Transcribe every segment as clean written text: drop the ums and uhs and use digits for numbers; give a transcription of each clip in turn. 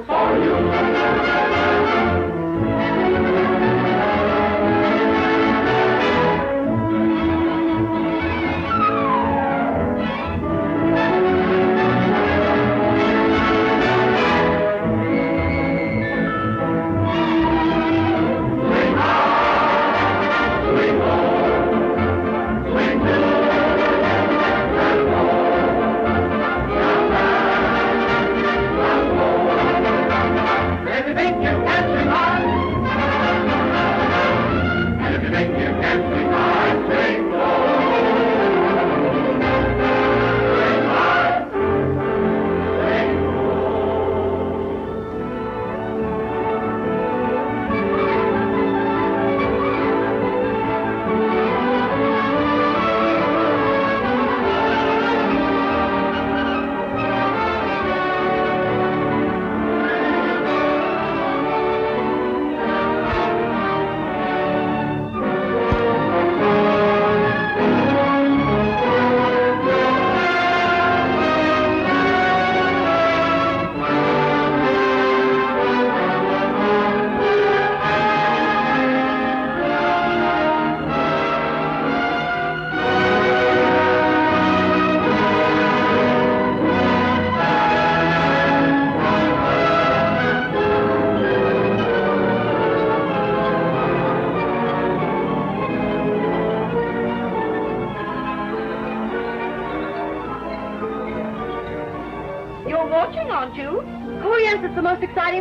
for you.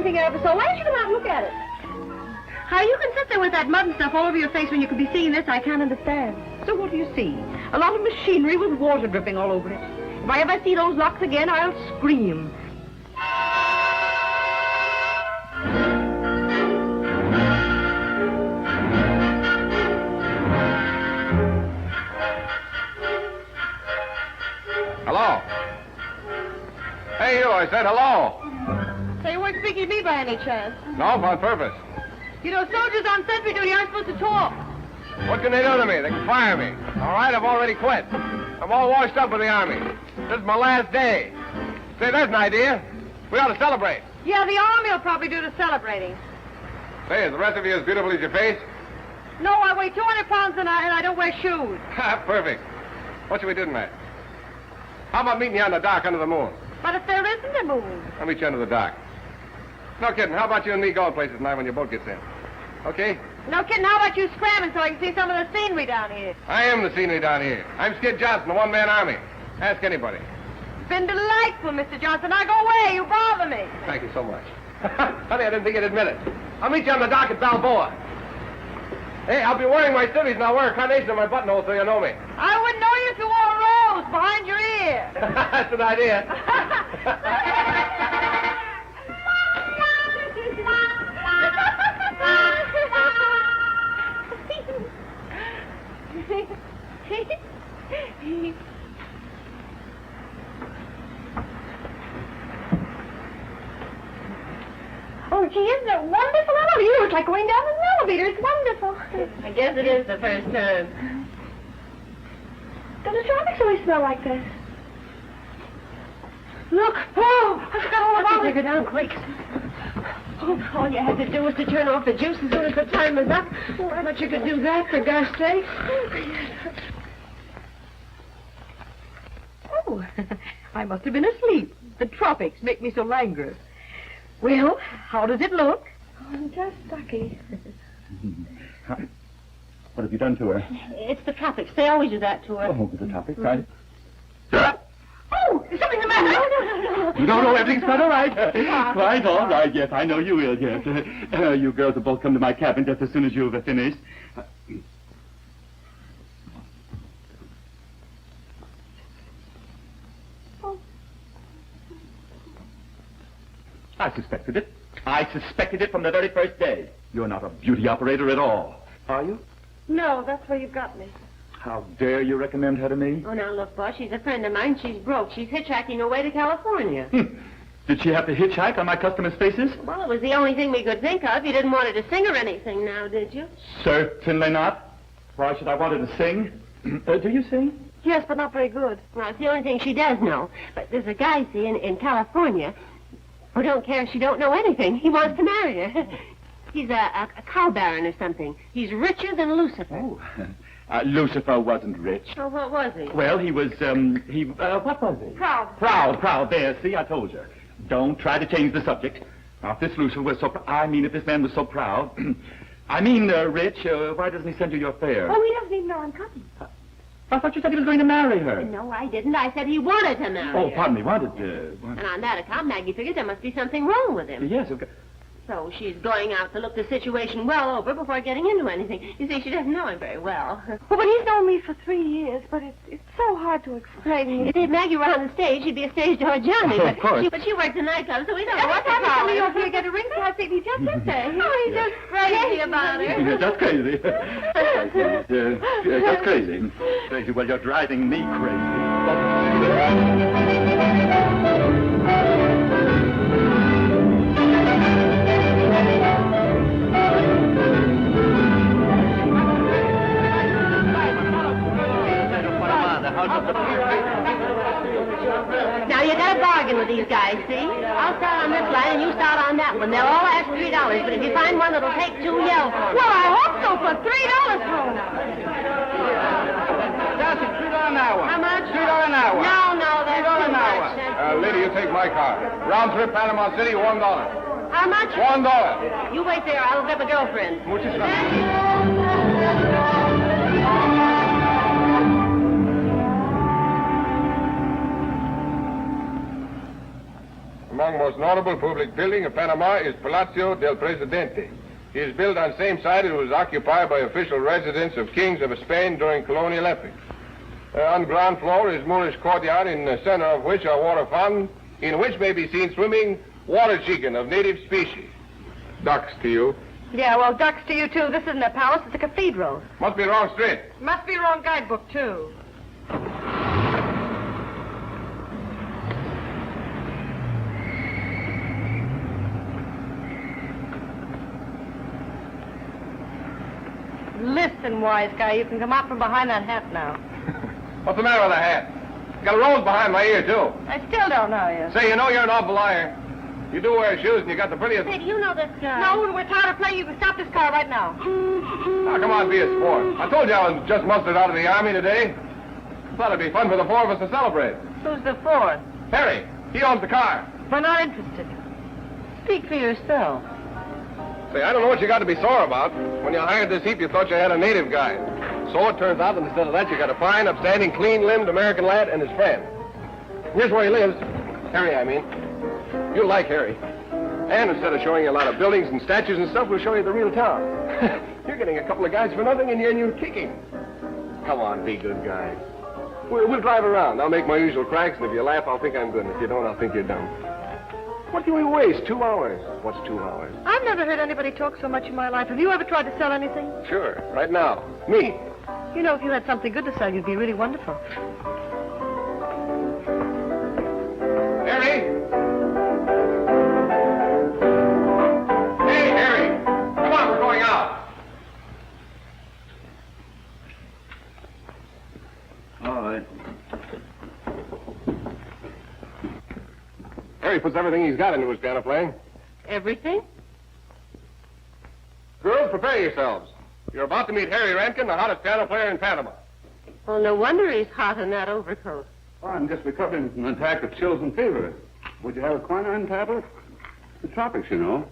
Thing I ever saw. Why don't you come out and look at it? How you can sit there with that mud and stuff all over your face when you could be seeing this, I can't understand. So what do you see? A lot of machinery with water dripping all over it. If I ever see those locks again, I'll scream. Hello? Hey, you, I said hello. So you weren't speaking to me by any chance? No, on purpose. You know, soldiers on sentry duty aren't supposed to talk. What can they do to me? They can fire me. All right, I've already quit. I'm all washed up with the Army. This is my last day. Say, there's an idea. We ought to celebrate. Yeah, the Army will probably do the celebrating. Say, is the rest of you as beautiful as your face? No, I weigh 200 pounds and I don't wear shoes. Perfect. What should we do tonight? How about meeting you on the dock under the moon? But if there isn't a moon. I'll meet you under the dock. No kidding. How about you and me going places tonight when your boat gets in? Okay? No kidding. How about you scramming so I can see some of the scenery down here? I am the scenery down here. I'm Skid Johnson, the one-man army. Ask anybody. It's been delightful, Mr. Johnson. Now go away. You bother me. Thank you so much. Honey, I didn't think you'd admit it. I'll meet you on the dock at Balboa. Hey, I'll be wearing my civvies and I'll wear a carnation in my buttonhole so you know me. I wouldn't know you if you wore a rose behind your ear. That's an idea. Oh, gee, isn't it wonderful? I love you. It's like going down an elevator. It's wonderful. I guess it is the first time. Don't the tropics always smell like this? Look, oh, I forgot all about it. Take her down quick. Oh, all you had to do was to turn off the juice as soon as the time was up. Oh, I bet you could do that, for gosh sake. Oh, I must have been asleep. The tropics make me so languorous. Well, how does it look? Oh, I'm just sucky. What have you done to her? It's the tropics. They always do that to her. Oh, the tropics, right? Oh, is something the matter? No, everything's quite all right. Quite all right, yes, I know you will, yes. You girls will both come to my cabin just as soon as you've finished. I suspected it. I suspected it from the very first day. You're not a beauty operator at all, are you? No, that's where you got me. How dare you recommend her to me? Oh, now, look, boss, she's a friend of mine. She's broke. She's hitchhiking away to California. Did she have to hitchhike on my customers' faces? Well, it was the only thing we could think of. You didn't want her to sing or anything now, did you? Certainly not. Why should I want her to sing? Do you sing? Yes, but not very good. Well, it's the only thing she does know. But there's a guy, see, in California. Oh, don't care if she don't know anything. He wants to marry her. He's a cow baron or something. He's richer than Lucifer. Oh, Lucifer wasn't rich. Oh, what was he? Well, he was, what was he? Proud. Proud. There, see, I told you. Don't try to change the subject. Now, if this Lucifer was so if this man was so proud, rich, why doesn't he send you your fare? Oh, he doesn't even know I'm coming. I thought you said he was going to marry her. No, I didn't. I said he wanted to marry her. Oh, pardon me, wanted And on that account, Maggie figured there must be something wrong with him. Yes, okay. So she's going out to look the situation well over before getting into anything. You see, she doesn't know him very well. Well, but he's known me for 3 years, but it's so hard to explain. If Maggie were on the stage, she'd be a stage door Johnny. Of course. But she works in nightclubs, so we don't know Every what to time call come her. over here, get a ring card seat, he just sits there. Oh, he's just crazy about her. Yeah, that's crazy. That's crazy. Crazy. Well, you're driving me crazy. Now, you got a bargain with these guys, see? I'll start on this line and you start on that one. They'll all ask $3, but if you find one that'll take 2, yell. Well, I hope so for $3 thrown out. That's it, $3 an hour. How much? $3 an hour. No, that's $3 too an hour. much. Lady, you take my car. Round trip, Panama City, $1. How much? $1. You wait there. I'll get my girlfriend. Muchas gracias. Among most notable public building of Panama is Palacio del Presidente. It is built on the same site it was occupied by official residence of kings of Spain during colonial epoch. On the ground floor is Moorish courtyard, in the center of which are water fountain, in which may be seen swimming water chicken of native species. Ducks to you. Yeah, well, ducks to you, too. This isn't a palace, it's a cathedral. Must be the wrong street. Must be wrong guidebook, too. Listen, wise guy, you can come out from behind that hat now. What's the matter with the hat? Got a rose behind my ear, too. I still don't know you. Say, you know you're an awful liar. You do wear shoes, and you got the prettiest... Hey, do you know this guy? No, when we're tired of playing, you can stop this car right now. Now, come on, be a sport. I told you I was just mustered out of the Army today. Thought it'd be fun for the 4 of us to celebrate. Who's the fourth? Harry, he owns the car. We're not interested. Speak for yourself. Say, I don't know what you got to be sore about. When you hired this heap, you thought you had a native guy. So it turns out that instead of that, you got a fine, upstanding, clean-limbed American lad and his friend. Here's where he lives. Harry, I mean. You'll like Harry. And instead of showing you a lot of buildings and statues and stuff, we'll show you the real town. You're getting a couple of guys for nothing, and you're kicking. Come on, be good guys. We'll drive around. I'll make my usual cracks, and if you laugh, I'll think I'm good. And if you don't, I'll think you're dumb. What can we waste? 2 hours. What's 2 hours? I've never heard anybody talk so much in my life. Have you ever tried to sell anything? Sure. Right now. Me. You know, if you had something good to sell, you'd be really wonderful. Harry? Hey, Harry. Come on, we're going out. All right. Harry puts everything he's got into his piano playing. Everything? Girls, prepare yourselves. You're about to meet Harry Rankin, the hottest piano player in Panama. Well, no wonder he's hot in that overcoat. Well, I'm just recovering from an attack of chills and fever. Would you have a quinine tablet? The tropics, you know.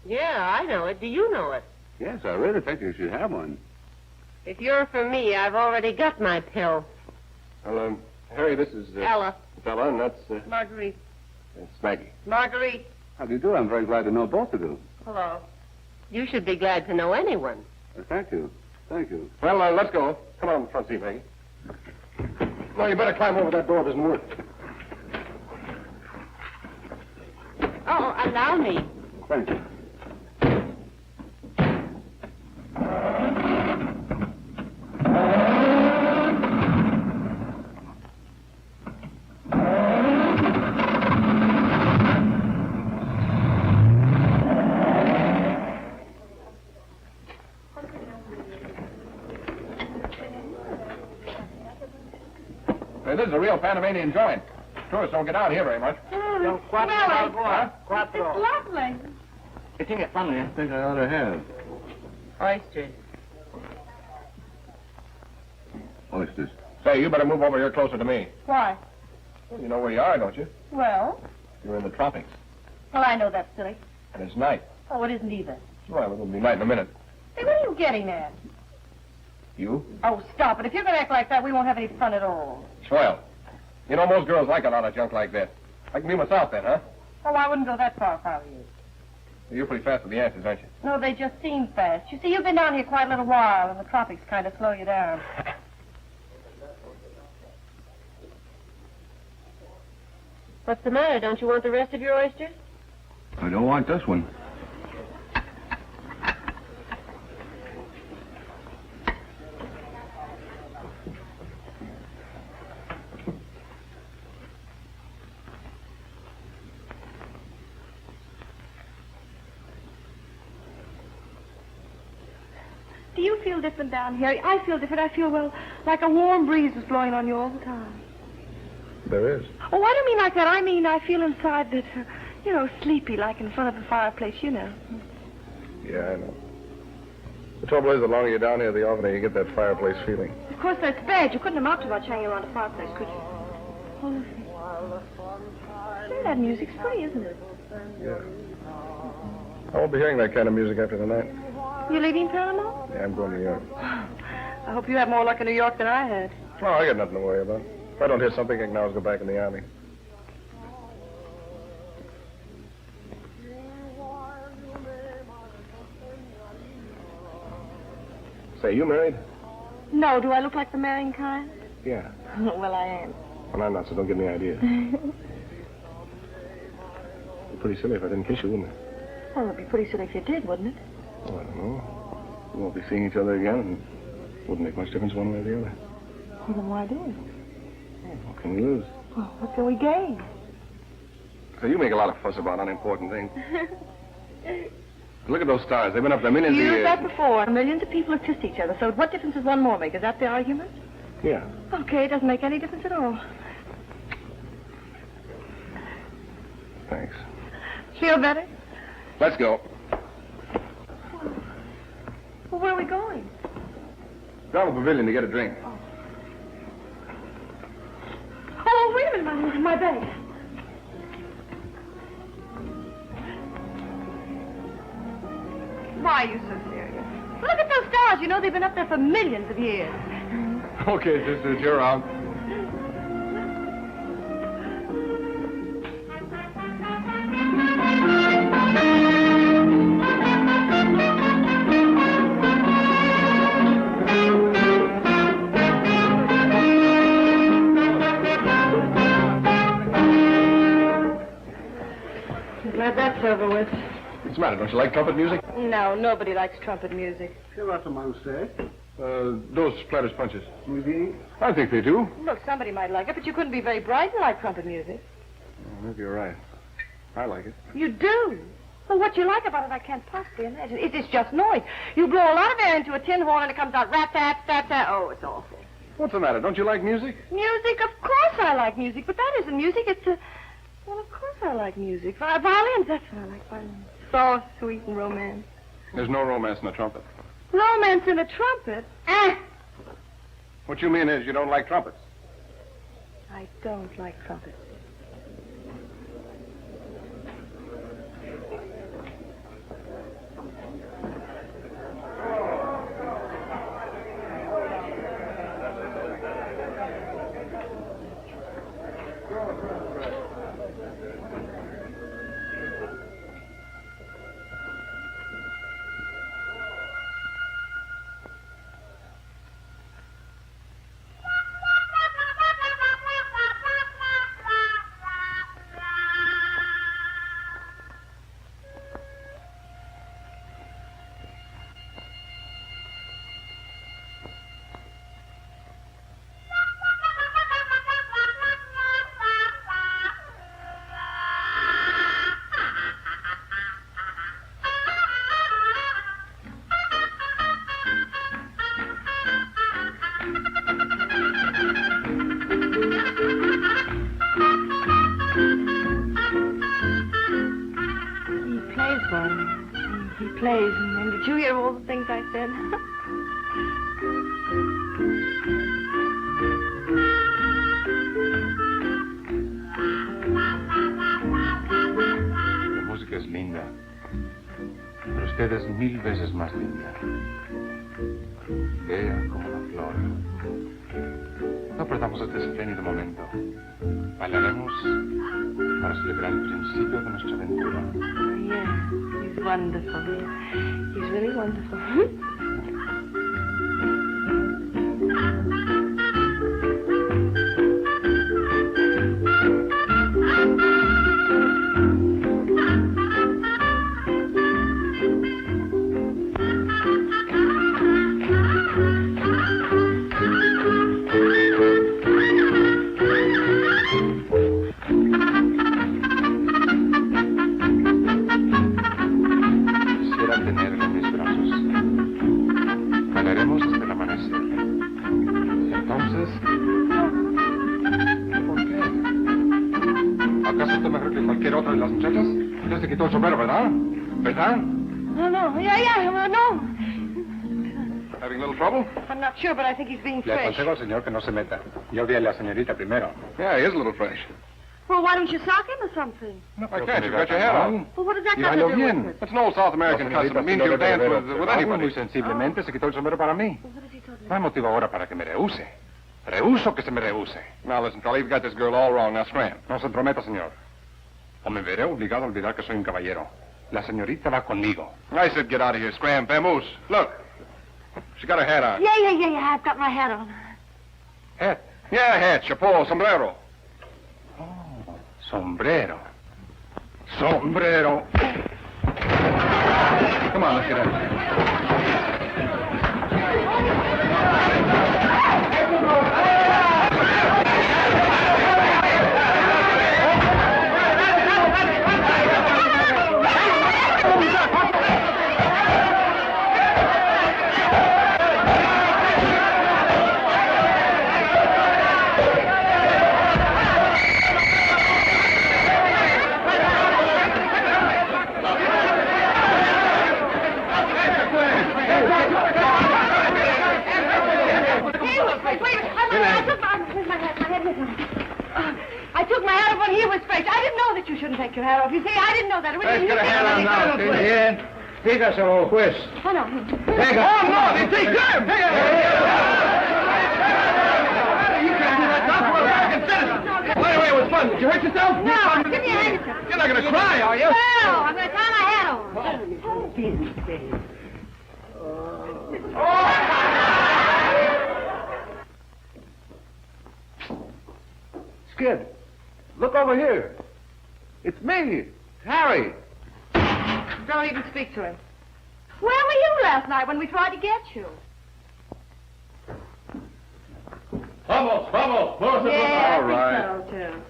Yeah, I know it. Do you know it? Yes, I really think you should have one. If you're for me, I've already got my pill. Well, Harry, this is... Ella. Fella, and that's... Marguerite. It's Maggie. Marguerite. How do you do? I'm very glad to know both of you. Hello. You should be glad to know anyone. Thank you. Thank you. Well, let's go. Come on, front seat, Maggie. No, you better climb over that door. It doesn't work. Oh, allow me. Thank you. Hey, this is a real Panamanian joint. Tourists don't get out here very much. Oh, Well, it's lovely. I think I ought to have. Oysters. Oysters. Say, you better move over here closer to me. Why? Well, you know where you are, don't you? Well, You're in the tropics. well, I know that's silly. And it's night. Oh, it isn't either. Well, it'll be night in a minute. Hey, what are you getting at? You? Oh, stop it. If you're going to act like that, we won't have any fun at all. Swell. You know, most girls like a lot of junk like that. I can be myself then, huh? Oh, I wouldn't go that far if I were you. You're pretty fast with the answers, aren't you? No, they just seem fast. You see, you've been down here quite a little while, and the tropics kind of slow you down. What's the matter? Don't you want the rest of your oysters? I don't want this one. Do you feel different down here? I feel different. I feel, well, like a warm breeze was blowing on you all the time. There is. Oh, I don't mean like that. I mean I feel inside that, sleepy, like in front of the fireplace, you know. Yeah, I know. The trouble is, the longer you're down here, the oftener you get that fireplace feeling. Of course, that's bad. You couldn't amount to much hanging around a fireplace, could you? Oh, that music's pretty, isn't it? Yeah. I won't be hearing that kind of music after tonight. You leaving Panama? Yeah, I'm going to New York. I hope you have more luck in New York than I had. Oh, I got nothing to worry about. If I don't hear something, I can always go back in the army. Say, you married? No, do I look like the marrying kind? Yeah. Well, I am. Well, I'm not, so don't give me ideas. It'd be pretty silly if I didn't kiss you, wouldn't it? Well, it'd be pretty silly if you did, wouldn't it? Oh, I don't know. We won't be seeing each other again, and it wouldn't make much difference one way or the other. Well, then why do it? What can we lose? Well, what can we gain? So you make a lot of fuss about unimportant things. Look at those stars. They've been up there millions of You've years. that before. Millions of people have kissed each other, so what difference does one more make? Is that the argument? Yeah. Okay, it doesn't make any difference at all. Thanks. Feel better? Let's go. Well, where are we going? Down to the pavilion to get a drink. Oh, wait a minute, my bag. Why are you so serious? Look at those stars. You know they've been up there for millions of years. Okay, sisters, you're out. Glad that's over with. What's the matter? Don't you like trumpet music? No, nobody likes trumpet music. Those Splatters punches. I think they do. Look, somebody might like it, but you couldn't be very bright and like trumpet music. Maybe you're right. I like it. You do? Well, what you like about it, I can't possibly imagine. It's just noise. You blow a lot of air into a tin horn and it comes out rat-tat-tat-tat. Oh, it's awful. What's the matter? Don't you like music? Music? Of course I like music, but that isn't music. It's a... Well, of course I like music. Violins, that's what I like, violins. Soft, sweet, and romance. There's no romance in a trumpet. Romance in a trumpet? What you mean is you don't like trumpets. I don't like trumpets. plays for him. He plays, and did you hear all the things I said? La música es linda, pero usted es 1000 veces más linda. Bella como la flor. No perdamos este espléndido momento. Bailaremos para celebrar el principio de nuestra aventura. Yeah, he's wonderful. He's really wonderful. ¿Verdad? No. Yeah, no. Having a little trouble? I'm not sure, but I think he's being Le fresh. aconsejo al señor que no se meta. Yo vi a la señorita primero. Yeah, he is a little fresh. Well, why don't you sock him or something? No, I can't. You've got your hat on. Well, what does that Y got to bailó do bien. with it? It's an old South American custom. It means you dance with anybody. Muy sensiblemente se quitó el sombrero para mí. Well, what is he talking No hay motivo ahora para que me rehúse. Rehuso que se me rehúse. Now, listen, fella, you've got this girl all wrong. Now, scram. No se entrometa, señor. O me veré obligado a olvidar que soy un caballero. La señorita va conmigo. I said get out of here, scram. Vamoose. Look. She got her hat on. Yeah, I've got my hat on. Hat. Yeah, hat, chapeau, sombrero. Oh, sombrero. Sombrero. Come on, let's get out. I took my hat off when he was fresh. I didn't know that you shouldn't take your hat off. You see, I didn't know that. Let's get a hat on now. Bien. Dígaselo, juez. Oh, no. Venga. Oh, no, they take time. Hey, you can't do that. Not for American citizens. By the way, it was fun. Did you hurt yourself? No, give me a handkerchief. You're not going to cry, are you? No, I'm going to tie my hat on. Skid, look over here. It's me, Harry. Don't even speak to him. Where were you last night when we tried to get you? Vamos. Yeah, All right. I think so, too.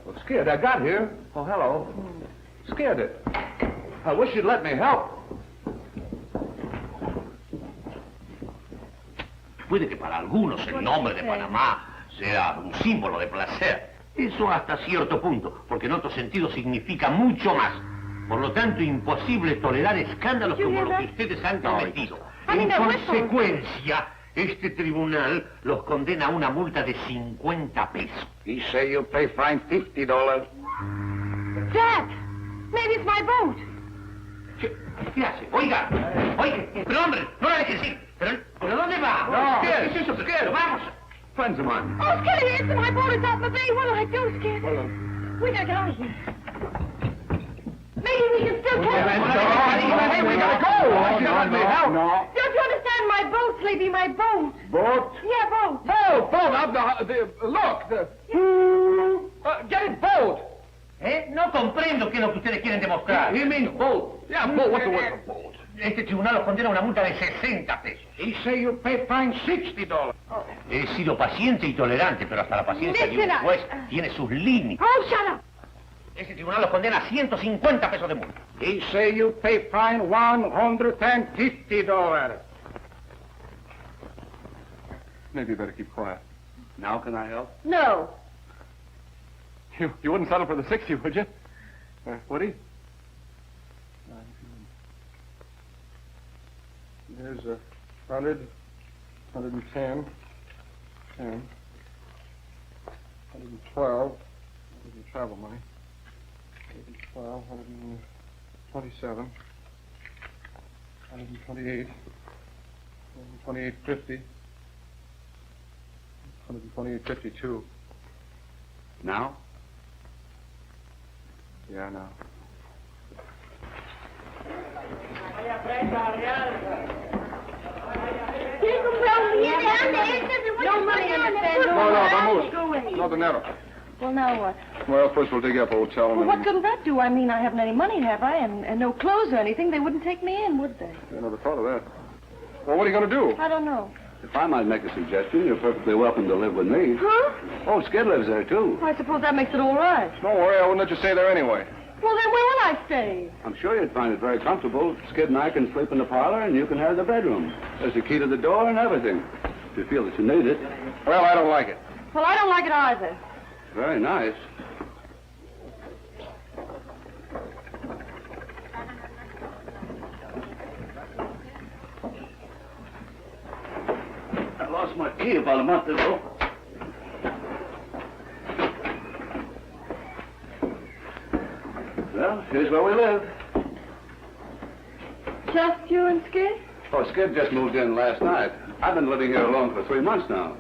Well, Skid, I got here. Oh, hello. Skid, I wish you'd let me help. Puede que para algunos el nombre de Panamá sea un símbolo de placer. Eso hasta cierto punto, porque en otro sentido significa mucho más. Por lo tanto, imposible tolerar escándalos como los que ustedes han cometido. En consecuencia, este tribunal los condena a una multa de 50 pesos. He say you pay fine $50. Dad, maybe it's my boat. ¿Qué hace? Oiga, pero hombre, no la dejes ir. ¿Pero dónde va? No, ¿Qué es eso? Skid. Vamos. Friends of mine. Oh, Skid, it's my boat. It's out in the bay. What'll I do, Skid? We gotta get out of here. Maybe we can still catch Hey, we gotta go. Why can't you let me help? No. Don't you understand? My boat, Sleepy, my boat. Boat? Yeah, boat. Look, get it, boat. No comprendo qué es lo que ustedes quieren demostrar. He means boat. Yeah, boat. What's the word for boat? Este tribunal los condena a una multa de 60 pesos. He say you pay fine $60. He sido paciente y tolerante, pero hasta la paciencia de un juez tiene sus límites. Oh, shut up. Este tribunal los condena a 150 pesos de multa. He say you pay fine $150. Maybe you better keep quiet. Now can I help? No. You wouldn't settle for the 60, would you? Would he? There's 100, 110, 10, 112. There's your travel money. 112, 127, 128, 128.50, 128.52. Now? Yeah, now. No money, understand? No, vamos. No dinero. Well, now what? Well, first we'll dig you up a hotel and Well, then... what couldn't that do? I mean, I haven't any money, have I? And no clothes or anything. They wouldn't take me in, would they? I never thought of that. Well, what are you going to do? I don't know. If I might make a suggestion, you're perfectly welcome to live with me. Huh? Oh, Skid lives there, too. I suppose that makes it all right. Don't worry, I wouldn't let you stay there anyway. Well, then where will I stay? I'm sure you'd find it very comfortable. Skid and I can sleep in the parlor, and you can have the bedroom. There's the key to the door and everything, if you feel that you need it. Well, I don't like it. Well, I don't like it either. Very nice. I lost my key about a month ago. Well, here's where we live. Just you and Skid? Oh, Skid just moved in last night. I've been living here alone for 3 months now.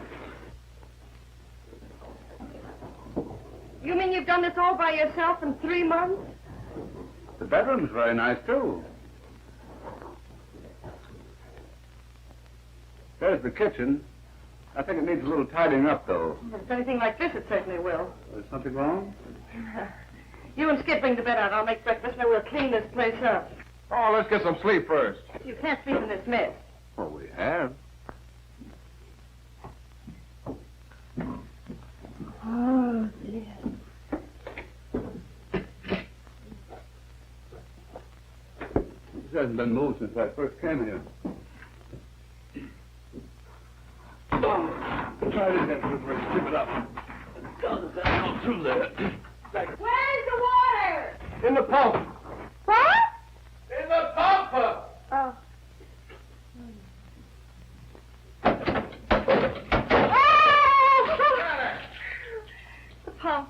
You mean you've done this all by yourself in 3 months? The bedroom's very nice, too. There's the kitchen. I think it needs a little tidying up, though. If it's anything like this, it certainly will. There's something wrong? You and Skid bring the bed out. I'll make breakfast, and then we'll clean this place up. Oh, let's get some sleep first. You can't sleep in this mess. Oh, we have. Oh, dear. This hasn't been moved since I first came here. Oh, try this again, Clifford. Keep it up. Doesn't go through there. Where's the water? In the pump. What? In the pump! Oh. The pump.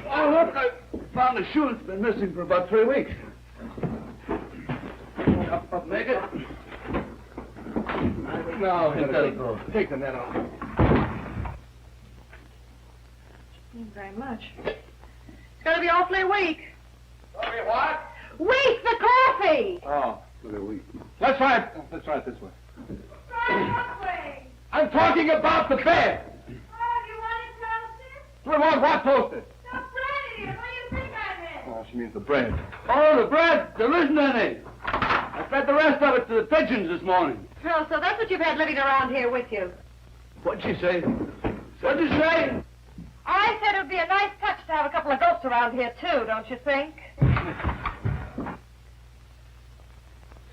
Oh, look, I found a shoe that's been missing for about 3 weeks. Up, make it. No, Let it go. Take the net off. Thank you very much. It's going to be awfully weak. Sorry, what? Weak, the coffee! Oh, For a week. let's try it. Let's try it this way. Try it that way. I'm talking about the bed. Oh, do you want it toasted? We want what toasted? The bread, idiot. What do you think I meant? Oh, she means the bread. Oh, the bread. There isn't any. I fed the rest of it to the pigeons this morning. Oh, so that's what you've had living around here with you. What'd you say? What'd you say? I said it would be a nice touch to have a couple of goats around here, too, don't you think?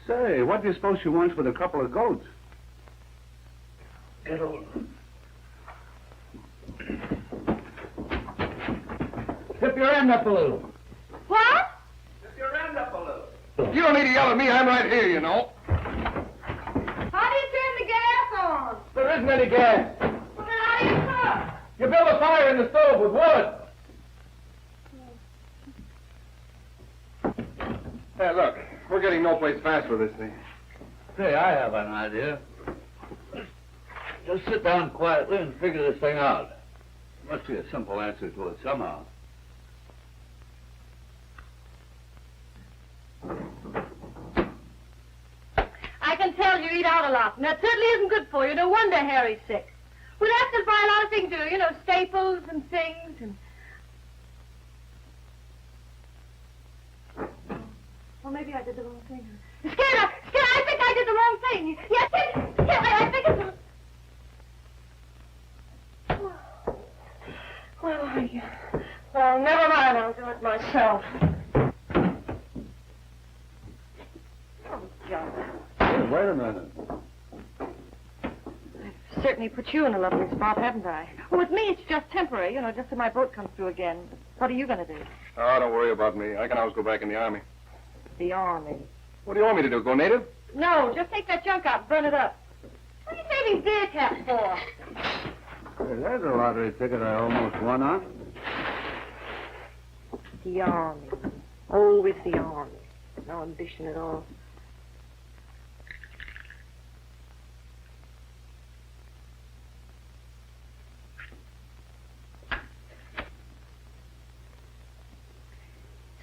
Say, what do you suppose she wants with a couple of goats? Get over. Tip your end up a little. What? Tip your end up a little. You don't need to yell at me. I'm right here, you know. How do you turn the gas on? There isn't any gas. Well, then how do you cook? You build a fire in the stove with wood. Hey, look. We're getting no place fast with this thing. Say, I have an idea. Just sit down quietly and figure this thing out. There must be a simple answer to it somehow. I can tell you eat out a lot, and that certainly isn't good for you. No wonder Harry's sick. We'll have to buy a lot of things, you know, staples and things, and... Well, maybe I did the wrong thing. Skid, I think I did the wrong thing. Yes, Skid, I think it's... Well, never mind. I'll do it myself. Oh, John. Hey, wait a minute. I've certainly certainly put you in a lovely spot, haven't I? Well, with me, it's just temporary, just till my boat comes through again. What are you going to do? Oh, don't worry about me. I can always go back in the Army. The Army. What do you want me to do, go native? No, just take that junk out and burn it up. What are you saving beer caps for? Hey, there's a lottery ticket I almost won on. The Army. Always the Army. No ambition at all.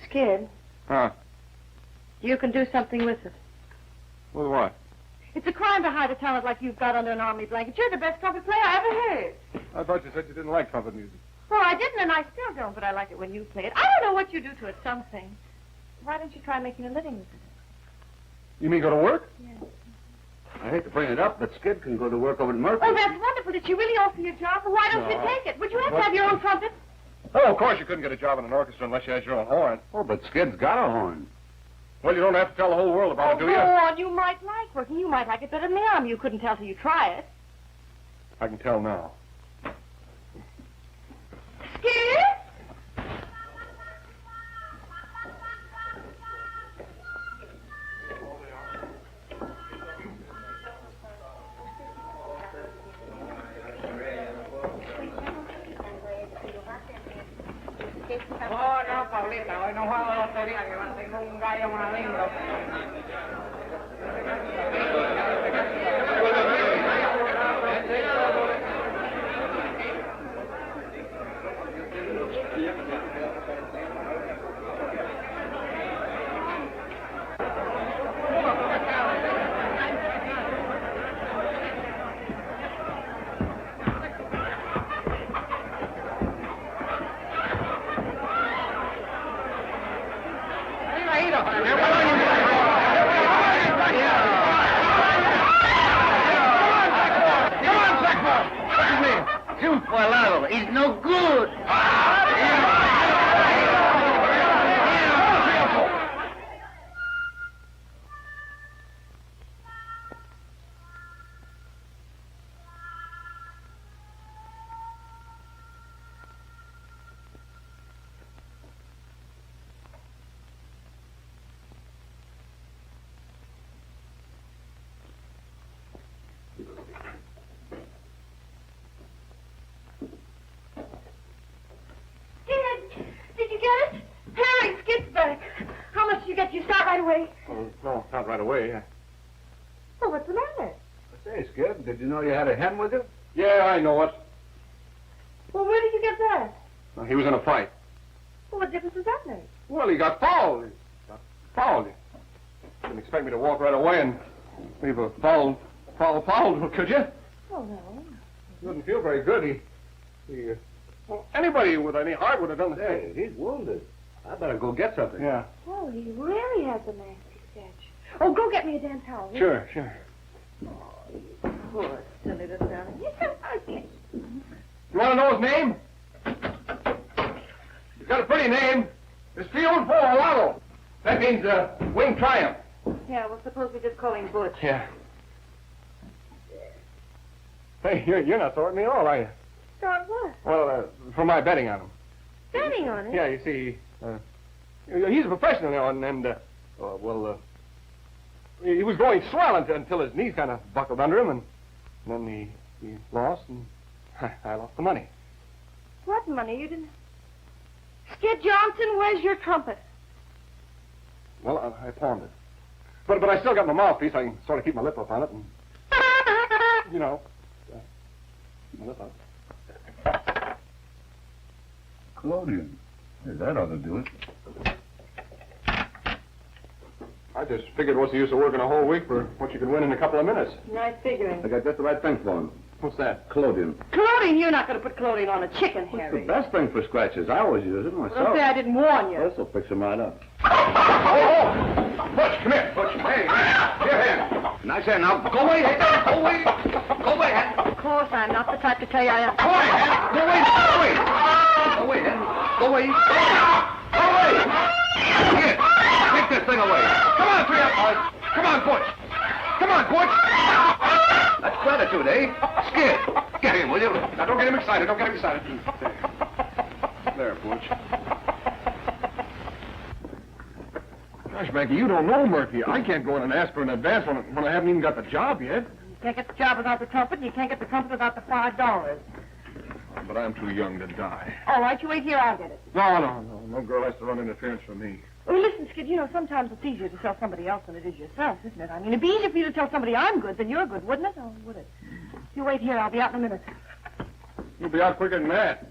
Skid, Huh? you can do something with it. With what? It's a crime to hide a talent like you've got under an army blanket. You're the best trumpet player I ever heard. I thought you said you didn't like trumpet music. Well, I didn't, and I still don't, but I like it when you play it. I don't know what you do to it, something. Why don't you try making a living with it? You mean go to work? Yes. I hate to bring it up, but Skid can go to work over at Murphy. Oh, that's wonderful. Did she really offer you a job? Well, why don't you No. take it? Would you have to have your own trumpet? Oh, of course you couldn't get a job in an orchestra unless you had your own horn. Oh, but Skid's got a horn. Well, you don't have to tell the whole world about it, do Go you? on. You might like working. You might like it better than the army. You couldn't tell till you try it. I can tell now. Skid? Oh, no, Paulita, hoy no juego lotería, que van a tener un gallo más lindo. Soldado, he's no good. No, not right away. Well, what's the matter? Say, Skid, did you know you had a hen with you? Yeah, I know it. Well, where did you get that? Well, he was in a fight. Well, what difference does that make? Well, he got fouled. You didn't expect me to walk right away and leave a foul, could you? Oh, no. He doesn't feel very good. Well, anybody with any heart would have done the same. Hey, he's wounded. I better go get something. Yeah. Oh, he really has a nasty sketch. Oh, go get me a damn towel. will you? Sure. Poor silly little darling. He's so ugly. You want to know his name? He's got a pretty name. It's Soldado. That means winged triumph. Yeah, well, suppose we just call him Butch. Yeah. Hey, you're not sorting me at all, are you? Start what? Well, for my betting on him. Betting on it? Yeah, you see, he's a professional now, and he was going swell until his knees kind of buckled under him, and then he lost, and I lost the money. What money? You didn't... Skid Johnson, where's your trumpet? Well, I pawned it. But I still got my mouthpiece. I can sort of keep my lip up on it, and, keep my lip up. Collodion. Hey, that ought to do it. I just figured what's the use of working a whole week for what you could win in a couple of minutes. Nice figuring. I got just the right thing for him. What's that? Collodion. Clothing? You're not going to put clothing on a chicken, It's the Harry. best thing for scratches. I always use it myself. Don't say I didn't warn you. This will fix him right up. Oh! Butch, come here. Butch, hey, here. Nice hand. Now, go away. Go away. Go away. Of course, I'm not the type to tell you I am. Go away, Hen. Go away. Go away. Go away, Hen. Go away. Go away. Here. Take this thing away. Come on, three up. Come on, Butch. Come on, Butch. That's better. attitude, eh? Skid, get him, will you? Now, don't get him excited. Don't get him excited. There, Butch. Gosh, Maggie, you don't know Murphy. I can't go in and ask for an advance when I haven't even got the job yet. You can't get the job without the trumpet, and you can't get the trumpet without the $5. But I'm too young to die. All right, you wait here, I'll get it. No girl has to run interference for me. Oh, listen, Skid, you know, sometimes it's easier to tell somebody else than it is yourself, isn't it? I mean, it'd be easier for you to tell somebody I'm good than you're good, wouldn't it? Oh, would it? You wait here, I'll be out in a minute. You'll be out quicker than that.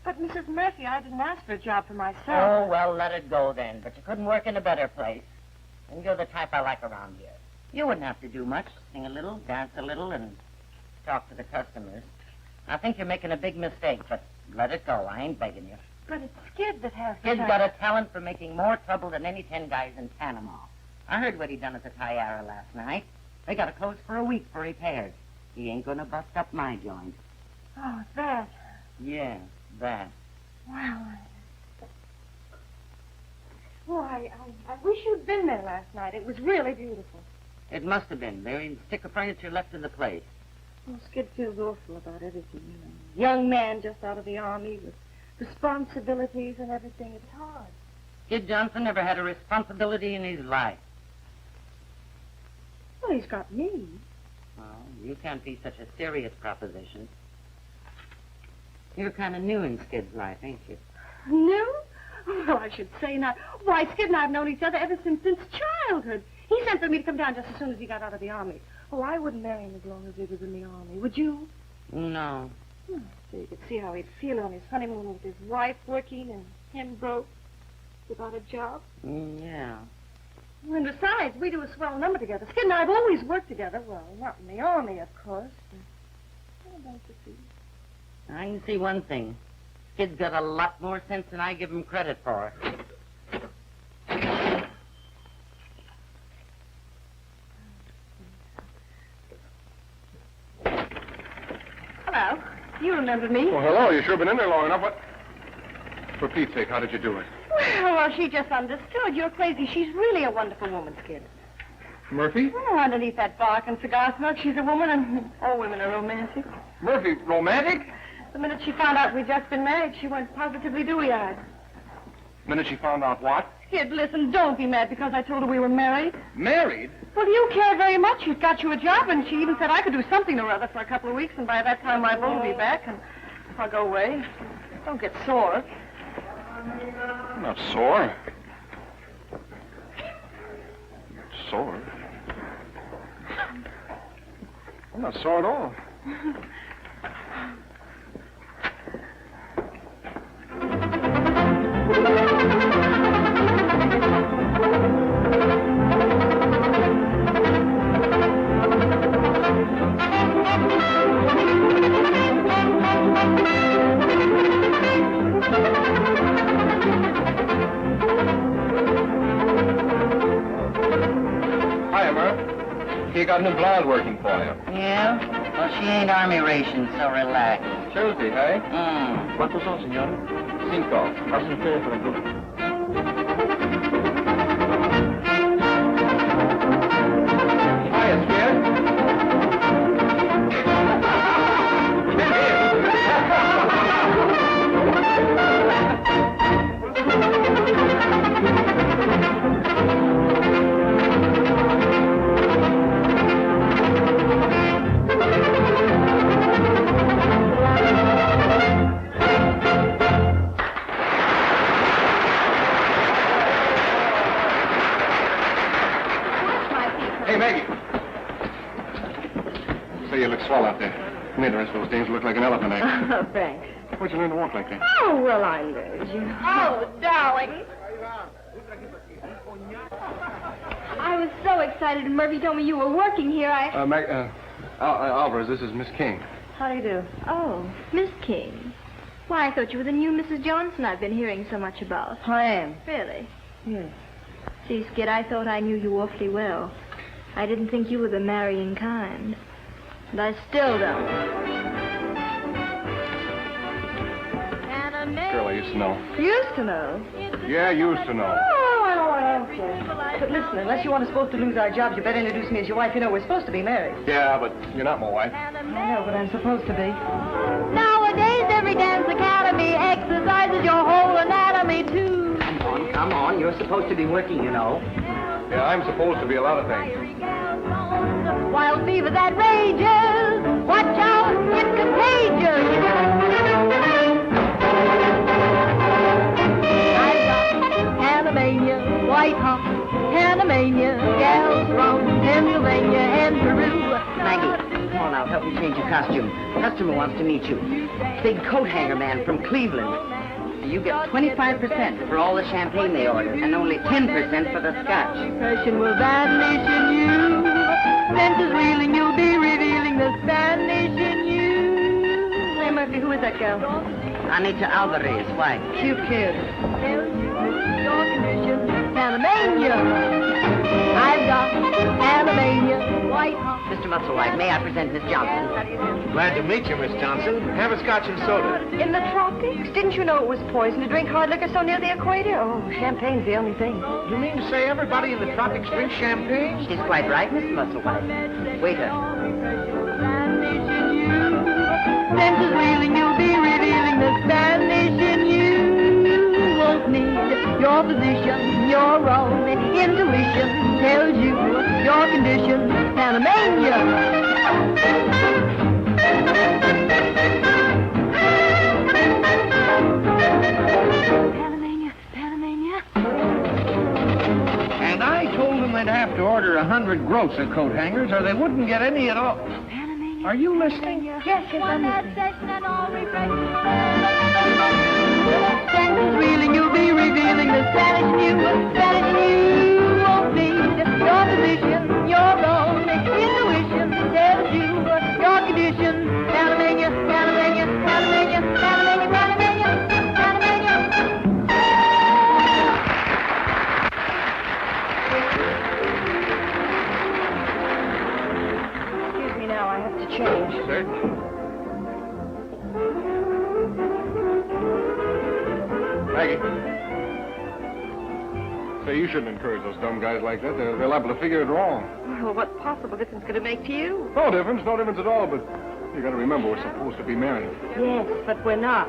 But, Mrs. Murphy, I didn't ask for a job for myself. Oh, well, let it go then. But you couldn't work in a better place. And you're the type I like around here. You wouldn't have to do much. Sing a little, dance a little, and talk to the customers. I think you're making a big mistake, but let it go. I ain't begging you. But it's Skid that has Kid's got a talent for making more trouble than any 10 guys in Panamá. I heard what he done at the Tiara last night. They got to close for a week for repairs. He ain't gonna bust up my joint. Oh, that. Yeah, that. Well, I wish you'd been there last night. It was really beautiful. It must have been. There ain't a stick of furniture left in the place. Well, Skid feels awful about everything, you know. Young man just out of the army with responsibilities and everything. It's hard. Kid Johnson never had a responsibility in his life. Well, he's got me. Well, you can't be such a serious proposition. You're kind of new in Skid's life, ain't you? New? Well, I should say not. Why, Skid and I have known each other ever since childhood. He sent for me to come down just as soon as he got out of the army. Oh, I wouldn't marry him as long as he was in the army. Would you? No. So you could see how he'd feel on his honeymoon with his wife working and him broke without a job. Yeah. And besides, we do a swell number together. Skid and I have always worked together. Well, not in the army, of course. But, don't you see? I can see one thing. Kid's got a lot more sense than I give him credit for. Hello. You remember me? Well, hello. You sure been in there long enough. What? For Pete's sake, how did you do it? Well, she just understood. You're crazy. She's really a wonderful woman, Skid. Murphy? Oh, underneath that bark and cigar smoke, she's a woman, and all women are romantic. Murphy, romantic? The minute she found out we'd just been married, she went positively dewy-eyed. The minute she found out what? Skid, listen, don't be mad because I told her we were married. Married? Well, you care very much. She's got you a job, and she even said I could do something or other for a couple of weeks, and by that time my beau will be back, and I'll go away. Don't get sore. I'm not sore. Sore? I'm not sore at all. Hiya, Murph. You got a new blonde working for you. Yeah? Well, she ain't army ration, so relax. Tuesday, hey? Mm. ¿Cuántos son, señor? 5. Pasen ustedes por el grupo. Hiya, Skid. Hey, Maggie. Say, you look swell out there. Made the rest of those dames look like an elephant act. Oh, thanks. Where'd you learn to walk like that? Oh, well, I learned you. Oh, darling. I was so excited when Murphy told me you were working here. Alvarez, this is Miss King. How do you do? Oh, Miss King. Why, I thought you were the new Mrs. Johnson I've been hearing so much about. I am. Really? Yes. Gee, Skid, I thought I knew you awfully well. I didn't think you were the marrying kind. And I still don't. Girl I used to know. You used to know. Yeah, used to know. Oh, I don't want Okay. But listen, unless you want us both to lose our jobs, you better introduce me as your wife. You know, we're supposed to be married. Yeah, but you're not my wife. I know, but I'm supposed to be. Nowadays, every dance academy exercises your whole anatomy, too. Come on. You're supposed to be working, you know. Yeah, I'm supposed to be a lot of things. Wild fever that rages, watch out, it's contagious. I've got Panamania, white hot, Panamania, gals from Pennsylvania and Peru. Maggie, come on out. Help me change your costume. Customer wants to meet you. Big coat hanger man from Cleveland. You get 25% for all the champagne they order, and only 10% for the scotch. Depression will vanish in you. Senses reeling, you'll be revealing the Spanish in you. Hey, Murphy, who is that girl? Anita Alvarez. Why? Cute kid. Your condition, Panamania. I've got Panamania, white hot. Mr. Musselwhite, may I present Miss Johnson? Glad to meet you, Miss Johnson. Have a scotch and soda. In the tropics? Didn't you know it was poison to drink hard liquor so near the equator? Oh, champagne's the only thing. You mean to say everybody in the tropics drinks champagne? She's quite right, Mr. Musselwhite. Waiter. Senses reeling, you'll be revealing the Spanish in you. Won't need your position, your own intuition tells you your condition, Panamania. Panamania. And I told them they'd have to order 100 gross of coat hangers or they wouldn't get any at all. Panamania. Are you listening? Yes, I'm listening. Senses reeling, you'll be revealing the Spanish new. Won't need your position, your own intuition tells you your condition. Panamania, Panamania, Panamania, Panamania, Panamania, Panamania. Excuse me now, I have to change. Certainly. Maggie. Say, you shouldn't encourage those dumb guys like that. They're liable to figure it wrong. Well, what possible difference could it make to you? No difference at all, but you gotta remember we're supposed to be married. Yes, but we're not.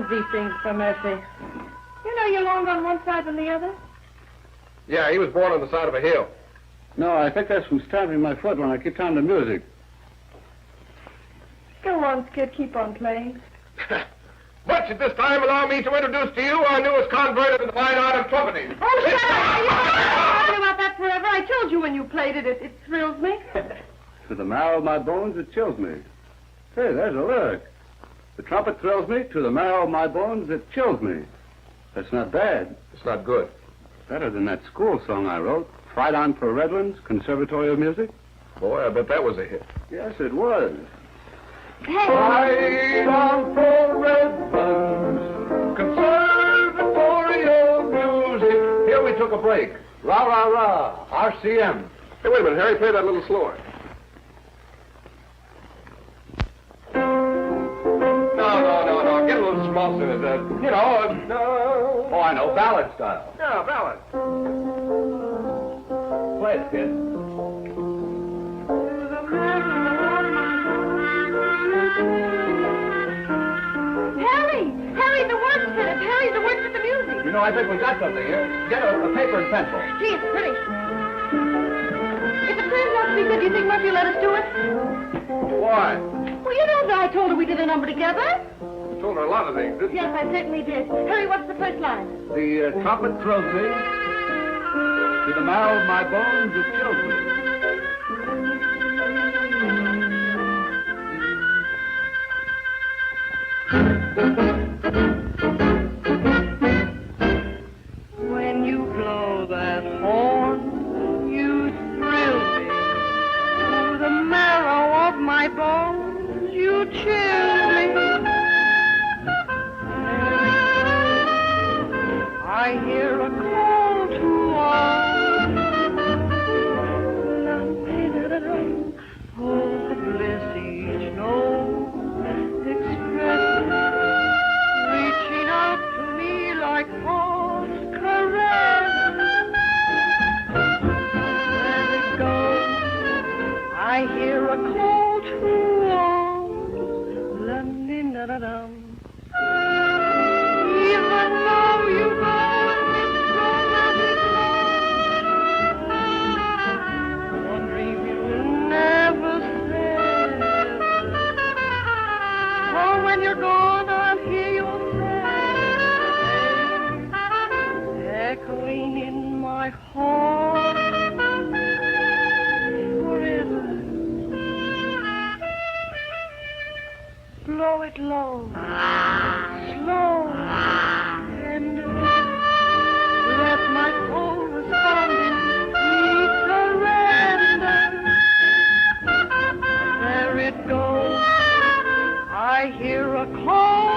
These things for Murphy. You know you're longer on one side than the other? Yeah, he was born on the side of a hill. No, I think that's from stamping my foot when I keep time to music. Go on, Skid. Keep on playing. But at this time, allow me to introduce to you our newest convert in the fine art of trumpeting. Oh, shut up! You're talking about that forever. I told you when you played it, it thrills me. To the marrow of my bones, it chills me. Hey, there's a lyric. The trumpet thrills me, to the marrow of my bones, it chills me. That's not bad. It's not good. Better than that school song I wrote, Fight On for Redlands, Conservatory of Music. Boy, I bet that was a hit. Yes, it was. Fight on for Redlands, Conservatory of Music. Here we took a break. Rah, rah, rah, RCM. Hey, wait a minute, Harry, play that a little slower. No. Get a little small in it. No. Oh, I know, ballad style. Yeah, ballad. Play it, kid. Harry, the words fit it. Harry, the words fit the music. You know, I think we got something here. Get a paper and pencil. Gee, it's pretty. If it turns out to be good, do you think Murphy will let us do it? Why? Well, you know that I told her we did a number together. You told her a lot of things, didn't you? Yes, I certainly did. Harry, what's the first line? The trumpet thrills me. To the marrow of my bones, it chills me. When you blow that horn, you thrill me. To the marrow of my bones, you chill me. I hear a call to arms. Oh, the bliss each note expresses, reaching out to me like fond caress. There it goes. I hear a call to arms. La-ni-na-da-dum. Even though you know it's wrong as it goes, one dream you will never say. Oh, when you're gone, I'll hear your say, echoing in my heart forever. Blow it low, slow, tender. Let my corresponding need surrender. There it goes. I hear a call.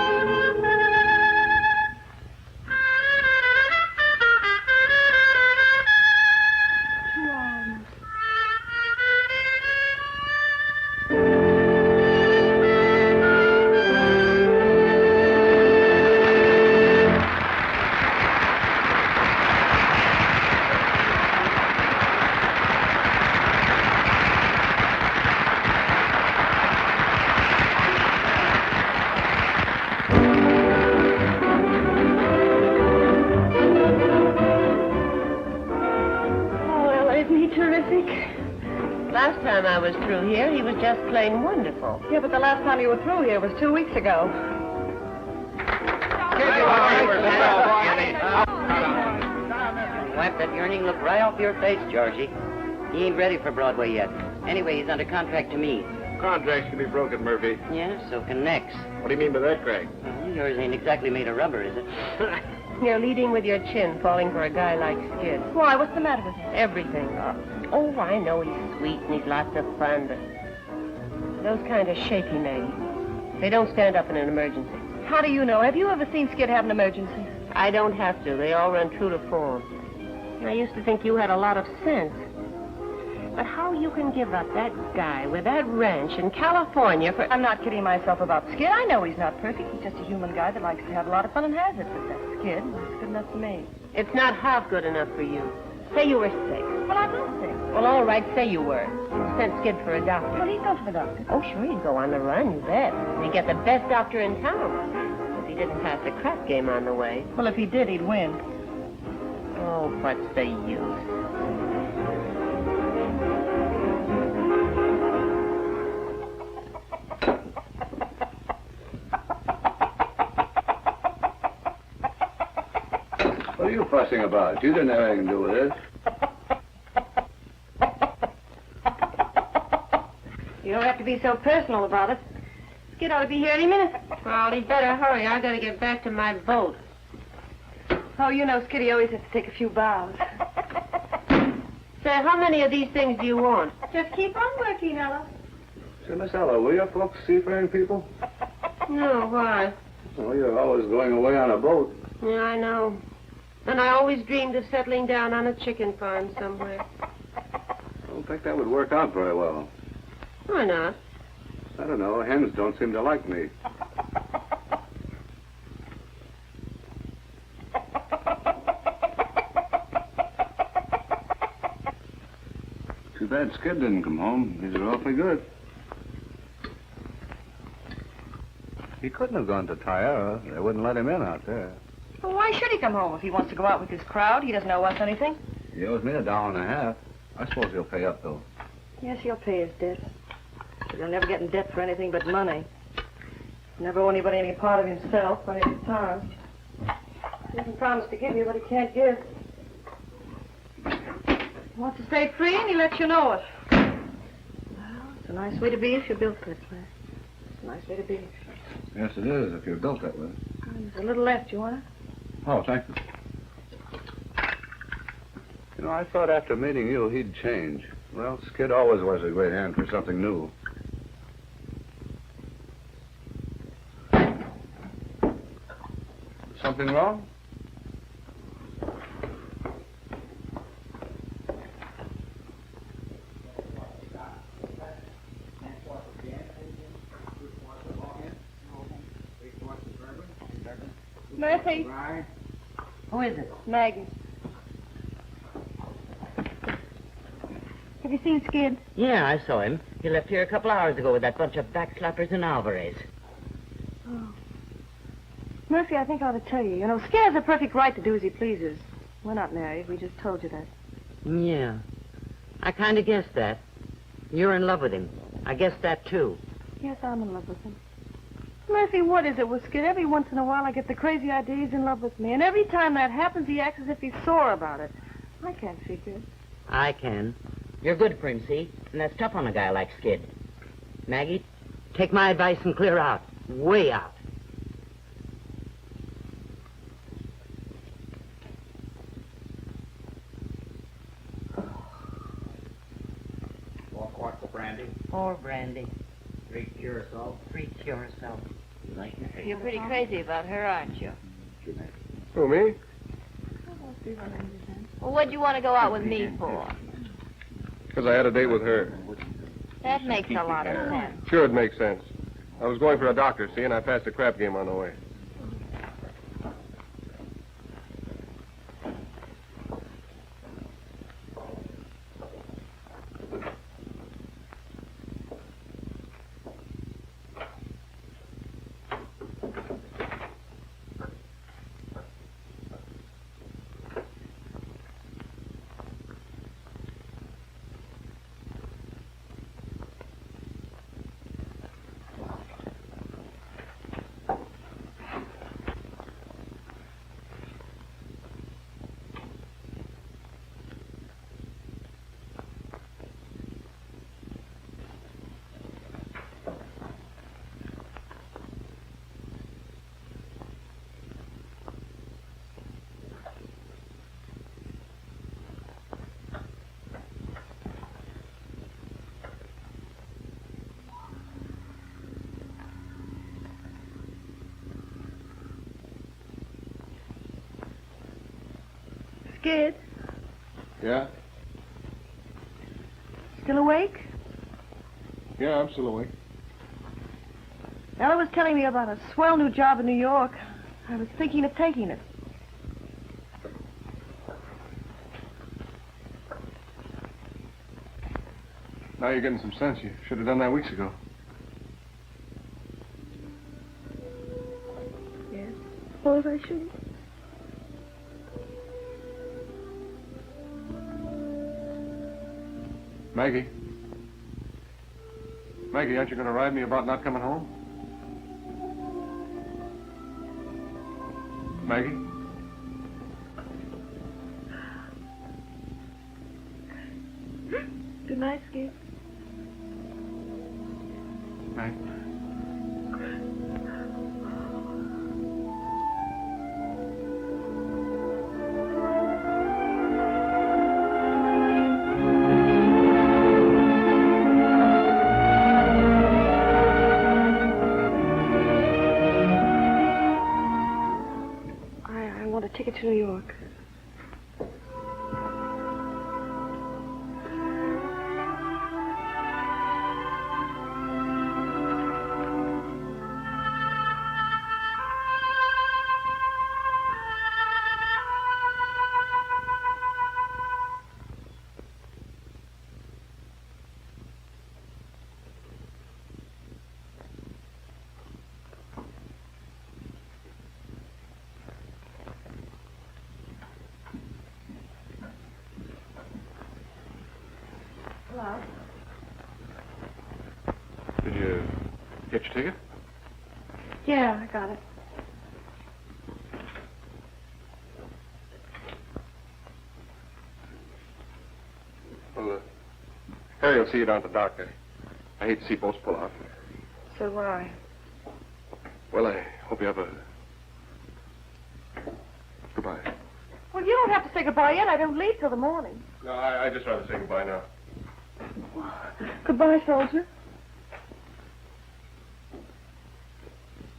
To arms. Last time I was through here, he was just plain wonderful. Yeah, but the last time you were through here was 2 weeks ago. Wipe that yearning look right off your face, Georgie. He ain't ready for Broadway yet. Anyway, he's under contract to me. Contracts can be broken, Murphy. Yeah, so can necks. What do you mean by that, Craig? Well, yours ain't exactly made of rubber, is it? You're leading with your chin, falling for a guy like Skid. Why? What's the matter with him? Everything. Oh, I know he's sweet and he's lots of fun, but those kind of shaky, Maggie. They don't stand up in an emergency. How do you know? Have you ever seen Skid have an emergency? I don't have to. They all run true to form. I used to think you had a lot of sense. But how you can give up that guy with that ranch in California for... I'm not kidding myself about Skid. I know he's not perfect. He's just a human guy that likes to have a lot of fun and has it. But that Skid was good enough for me. It's not half good enough for you. Say you were sick. Well, I'm not sick. Well, all right, say you were. You sent Skid for a doctor. Well, he'd go to the doctor. Oh, sure, he'd go on the run, you bet. He'd get the best doctor in town. If he didn't pass the crap game on the way. Well, if he did, he'd win. Oh, what's the use? What are you fussing about? You didn't have anything to do with this. You don't have to be so personal about it. Skid ought to be here any minute. Well, he'd better hurry. I gotta get back to my boat. Oh, you know, Skiddy always has to take a few bows. Say, how many of these things do you want? Just keep on working, Ella. Say, Miss Ella, will you folks seafaring people? No, why? Well, you're always going away on a boat. Yeah, I know. And I always dreamed of settling down on a chicken farm somewhere. I don't think that would work out very well. Why not? I don't know. Hens don't seem to like me. Too bad Skid didn't come home. These are awfully good. He couldn't have gone to Tierra. They wouldn't let him in out there. Well, why should he come home if he wants to go out with his crowd? He doesn't owe us anything. He owes me $1.50. I suppose he'll pay up, though. Yes, he'll pay his debts. But he'll never get in debt for anything but money. Never owe anybody any part of himself when it's time. He doesn't promise to give you what he can't give. He wants to stay free and he lets you know it. Well, it's a nice way to be if you're built this way. It's a nice way to be. Yes, it is, if you're built that way. There's a little left. You want it? Oh, thank you. You know, I thought after meeting you, he'd change. Well, Skid always was a great hand for something new. Something wrong? Murphy. Who is it? Maggie. Have you seen Skid? Yeah, I saw him. He left here a couple hours ago with that bunch of backslappers in Alvarez. Oh. Murphy, I think I ought to tell you. You know, Skid has a perfect right to do as he pleases. We're not married. We just told you that. Yeah. I kind of guessed that. You're in love with him. I guessed that, too. Yes, I'm in love with him. Murphy, what is it with Skid? Every once in a while I get the crazy idea he's in love with me. And every time that happens, he acts as if he's sore about it. I can't figure it. I can. You're good for him, see? And that's tough on a guy like Skid. Maggie, take my advice and clear out. Way out. One quart of brandy. More brandy. 3 curacao. 3 curacao. You like me? You're pretty crazy about her, aren't you? Who, me? Well, what'd you want to go out with me for? Because I had a date with her. That makes a lot of sense. Sure, it makes sense. I was going for a doctor, see, and I passed a crap game on the way. Skid, Yeah? still awake? Yeah, I'm still awake. Ella was telling me about a swell new job in New York. I was thinking of taking it. Now you're getting some sense. You should have done that weeks ago. Yes. Suppose I should. Maggie? Maggie, aren't you going to ride me about not coming home? Maggie? Good night, Skid. Maggie? I want a ticket to New York. Hello. Did you get your ticket? Yeah, I got it. Well, Harry will see you down at the dock. I hate to see boats pull out. So do I. Well, I hope you have a... Goodbye. Well, you don't have to say goodbye yet. I don't leave till the morning. No, I'd just rather say goodbye now. Goodbye, soldier.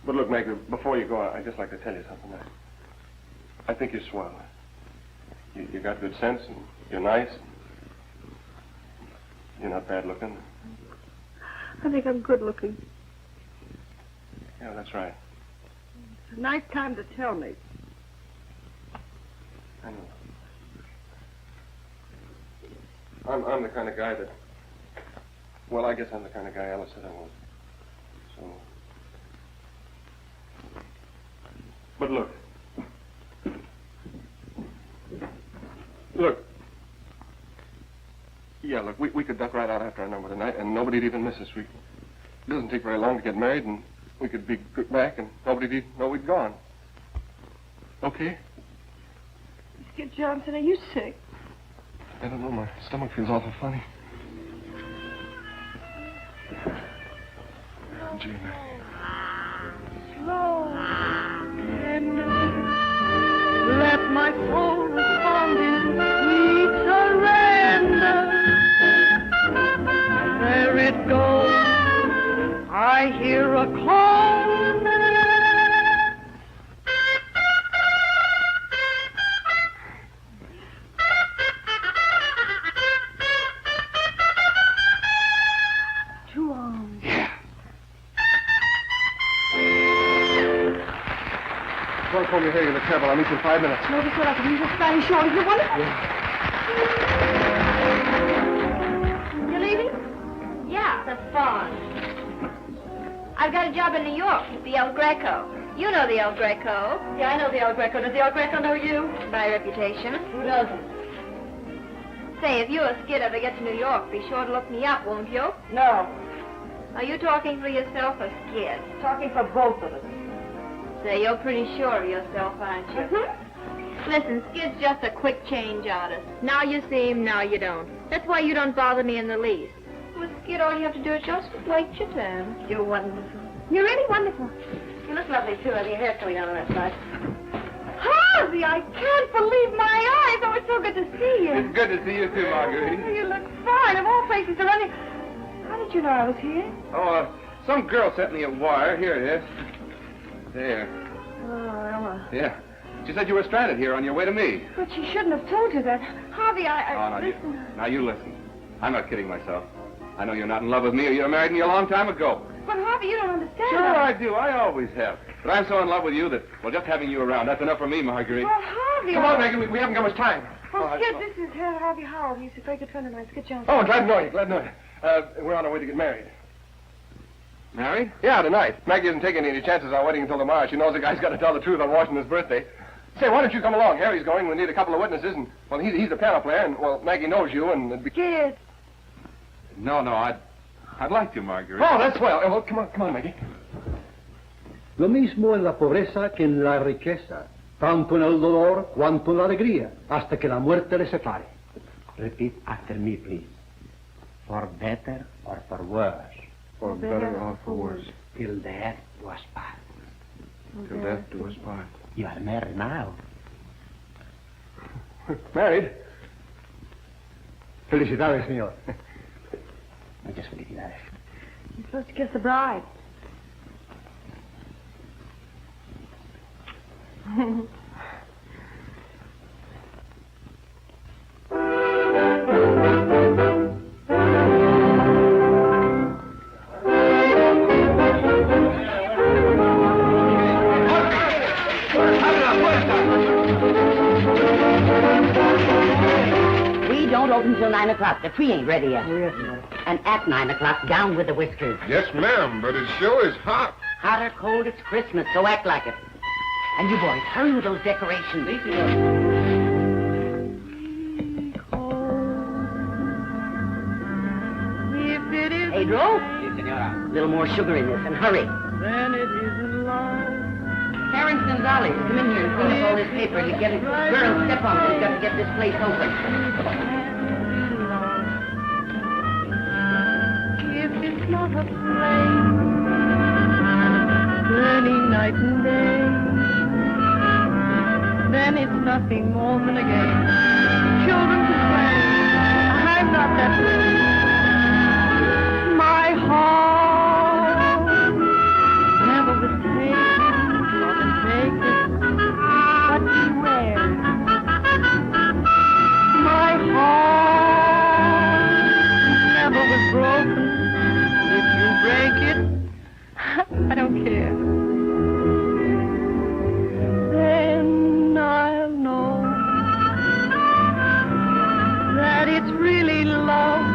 But look, Maggie, before you go, I'd just like to tell you something. I think you're swell. You got good sense, and you're nice. You're not bad looking. I think I'm good looking. Yeah, that's right. It's a nice time to tell me. I know. I'm the kind of guy that... Well, I guess I'm the kind of guy Alice said I was. So... But look. Look. Yeah, look, we could duck right out after our number tonight, and nobody'd even miss us. It doesn't take very long to get married, and we could be back, and nobody'd even know we'd gone. Okay? Skid Johnson, are you sick? I don't know, my stomach feels awful funny. Gee, Slow and let my soul respond in sweet surrender. There it goes. I hear a call. Don't call me here, you're in trouble. I'll meet you in 5 minutes. Notice what I can use a Spanish short. Is it wonderful? Yeah. You leaving? Yeah, that's fun. I've got a job in New York at the El Greco. You know the El Greco. Yeah, I know the El Greco. Does the El Greco know you? By reputation. Who doesn't? Say, if you or Skid ever get to New York, be sure to look me up, won't you? No. Are you talking for yourself or Skid? Talking for both of us. Say, you're pretty sure of yourself, aren't you? Mm-hmm. Listen, Skid's just a quick change artist. Now you see him, now you don't. That's why you don't bother me in the least. With Skid, all you have to do is just wait your turn. You're wonderful. You're really wonderful. You look lovely, too. Have your hair coming down on that side. Harvey, I can't believe my eyes. Oh, it's so good to see you. It's good to see you, too, Marguerite. Oh, you look fine. Of all places to run you. How did you know I was here? Oh, some girl sent me a wire. Here it is. There. Oh, Ella. Yeah. She said you were stranded here on your way to me. But she shouldn't have told you that. Harvey, listen. Now you listen. I'm not kidding myself. I know you're not in love with me or you'd have married me a long time ago. But Harvey, you don't understand. Sure I do. I always have. But I'm so in love with you that, well, just having you around, that's enough for me, Marguerite. Well, Harvey... Come on, Maggie, we haven't got much time. Oh, Skid, this is Harvey Howell. He's a very good friend of mine. Skid Johnson. Oh, glad to know you, glad to know you. We're on our way to get married. Married? Yeah, tonight. Maggie isn't taking any chances on waiting until tomorrow. She knows the guy's got to tell the truth on Washington's birthday. Say, why don't you come along? Harry's going. We need a couple of witnesses, and, well, he's a piano player, and, well, Maggie knows you, and it'd be... Skid. No, I'd like to, Marguerite. Oh, that's well. Well, come on, Maggie. Lo mismo en la pobreza que en la riqueza, tanto en el dolor cuanto en la alegría, hasta que la muerte les separe. Repeat after me, please. For better or for worse. For better or for worse. Till death do us part. Till death do us part. You are married now. Married? Felicidades, señor. Muchas felicidades. You're supposed to kiss the bride. We don't open till 9 o'clock. The tree ain't ready yet. Oh, yes, ma'am. And at 9 o'clock, down with the whiskers. Yes, ma'am, but it sure is hot. Hot or cold, it's Christmas, so act like it. And you boys, hurry with those decorations. If it is Pedro? Sí, señora. A little more sugar in this, and hurry. then it isn't love. Terrence Gonzalez, come in here and clean up all this paper. You get it. Girls, step on it. We've got to get this place open. If it's not a flame, burning night and day, then it's nothing more than a game. Children to play. I'm not that way. My heart never was taken, not taken, but beware. broken. If you break it, I don't care. Then I'll know that it's really love,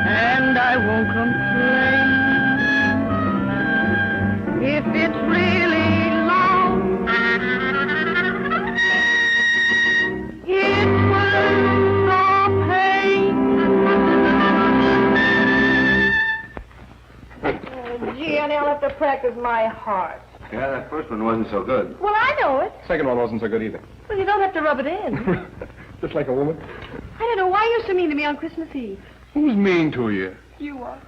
and I won't complain. If it's really long, it's worth the pain. Oh, gee, honey, I'll have to practice my heart. Yeah, that first one wasn't so good. Well, I know it. Second one wasn't so good either. Well, you don't have to rub it in. Just like a woman. I don't know why you're so mean to me on Christmas Eve. Who's mean to you? You are.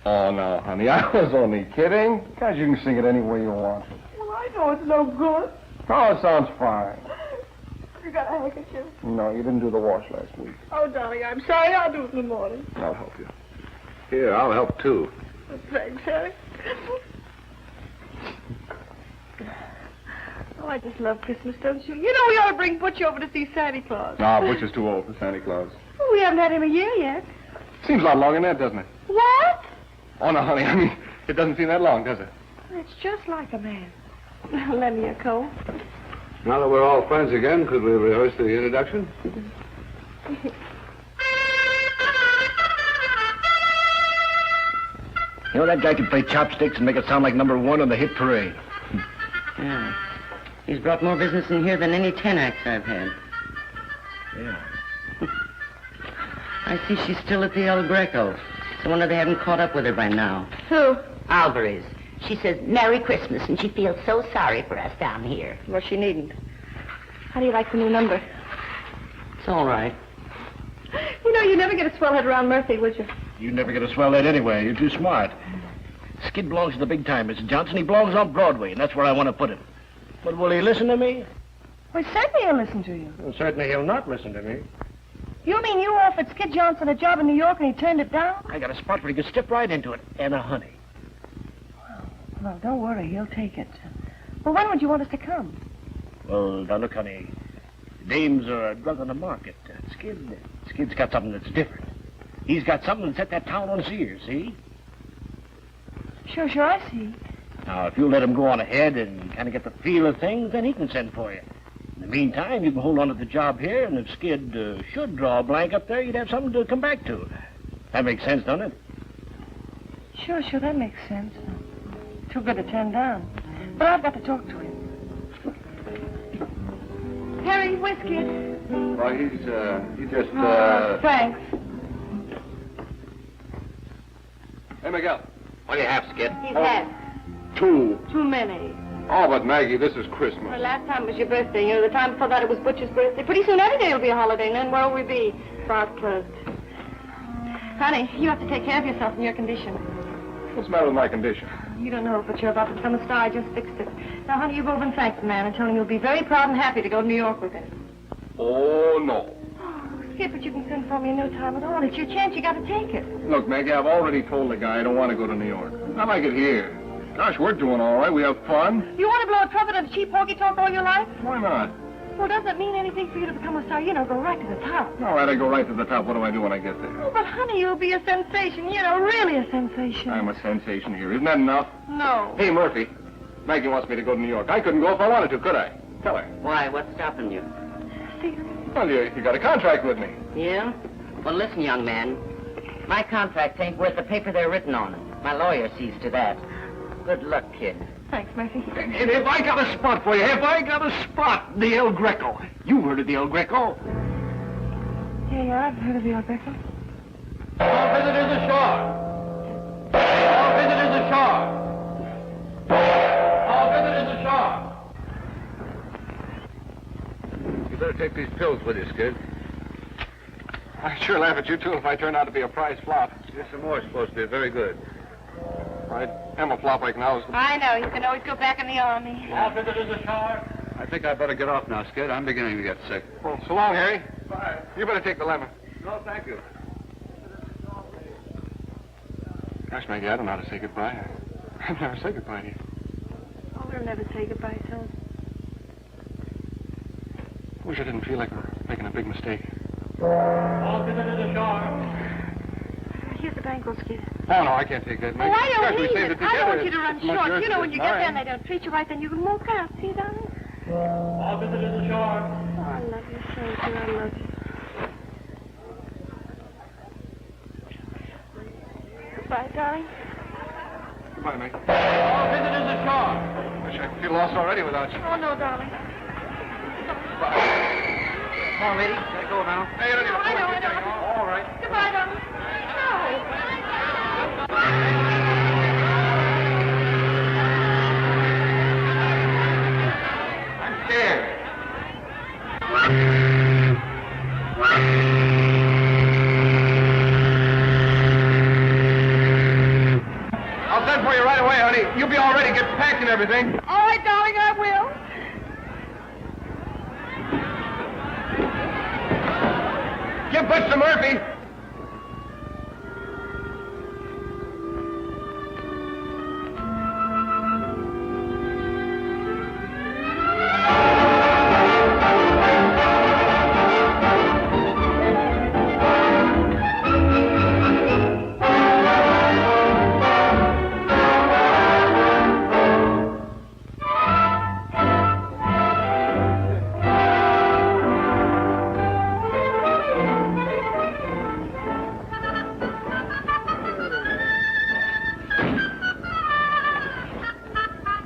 Oh, no, honey, I was only kidding. Guys, you can sing it any way you want. Well, I know it's no good. Oh, it sounds fine. You got a handkerchief? No, you didn't do the wash last week. Oh, darling, I'm sorry. I'll do it in the morning. I'll help you. Here, I'll help too. Thanks, Harry. Oh, I just love Christmas, don't you? You know we ought to bring Butch over to see Santa Claus. No, Butch is too old for Santa Claus. Oh, we haven't had him a year yet. Seems a lot longer than that, doesn't it? What? Oh, no, honey, I mean, it doesn't seem that long, does it? It's just like a man. Lend me a coat. Now that we're all friends again, could we rehearse the introduction? You know, that guy can play chopsticks and make it sound like #1 on the hit parade. Yeah. He's brought more business in here than any 10 acts I've had. Yeah. I see she's still at the El Greco. I wonder they haven't caught up with her by now. Who? Alvarez. She says Merry Christmas, and she feels so sorry for us down here. Well, she needn't. How do you like the new number? It's all right. You know, you never get a swell head around Murphy, would you? You never get a swell head anyway. You're too smart. Skid belongs to the big time, Mr. Johnson. He belongs on Broadway, and that's where I want to put him. But will he listen to me? Well, certainly he'll listen to you. Well, certainly he'll not listen to me. You mean you offered Skid Johnson a job in New York and he turned it down? I got a spot where he could step right into it. And a honey. Well, don't worry. He'll take it. Well, when would you want us to come? Well, now look, honey. Dames are a drug on the market. Skid's got something that's different. He's got something that set that town on its ears, see? Sure, I see. Now, if you let him go on ahead and kind of get the feel of things, then he can send for you. In the meantime, you can hold on to the job here, and if Skid should draw a blank up there, you'd have something to come back to. That makes sense, doesn't it? Sure, that makes sense. Too good to turn down. But I've got to talk to him. Harry, where's Skid? Why, he just, Thanks. Hey, Miguel. What do you have, Skid? He's had Two. too many. Oh, but Maggie, this is Christmas. Well, last time was your birthday. You know, the time before that it was Butch's birthday. Pretty soon every day will be a holiday, and then where will we be? Bar closed. Honey, you have to take care of yourself in your condition. What's the matter with my condition? You don't know, but you're about to become a star. I just fixed it. Now, honey, you've over and thanked the man and told him you'll be very proud and happy to go to New York with him. Oh, no. Skid, but you can send for me in no time at all. It's your chance. You got to take it. Look, Maggie, I've already told the guy I don't want to go to New York. I like it here. Gosh, we're doing all right. We have fun. You want to blow a trumpet on cheap honky tonk all your life? Why not? Well, doesn't it mean anything for you to become a star? You know, go right to the top. All right, I go right to the top. What do I do when I get there? Oh, but honey, you'll be a sensation. You know, really a sensation. I'm a sensation here. Isn't that enough? No. Hey, Murphy. Maggie wants me to go to New York. I couldn't go if I wanted to, could I? Tell her. Why? What's stopping you? Well, you got a contract with me. Yeah? Well, listen, young man. My contracts ain't worth the paper they're written on. My lawyer sees to that. Good luck, kid. Thanks, Murphy. And have I got a spot for you? Have I got a spot? The El Greco. You've heard of the El Greco. Yeah, I've heard of the El Greco. All visitors ashore. All visitors ashore. All visitors ashore. You better take these pills with you, Skid. I'd sure laugh at you, too, if I turned out to be a prize flop. Here's some more supposed to be very good. I am a flop like now. I know. You can always go back in the army. All visitors ashore. I think I'd better get off now, Skid. I'm beginning to get sick. Well, so long, Harry. Bye. You better take the lemon. No, thank you. Gosh, Maggie, I don't know how to say goodbye. I've never said goodbye to you. Oh, we'll never say goodbye, so. Wish I didn't feel like we're making a big mistake. All visitors ashore. Here's the bangle, Skid. Oh, no, I can't take that, Oh, Maggie. I don't Gosh, we need saved it. it together. I don't want you to run It's much short. yours You know, than when you get there mine. and they don't treat you right, then you can walk out. See, darling? All visitors ashore. Oh, I love you so, dear. I love you. Goodbye, darling. Goodbye, Maggie. All visitors ashore. Wish I feel lost already without you. Oh, no, darling. Come on, lady. Gotta go now. Hey, you don't need a I know. All right. Goodbye, darling. I'm scared. I'll send for you right away, honey. You'll be all ready. Get packed and everything. All right, darling, I will. Give Butch to Murphy.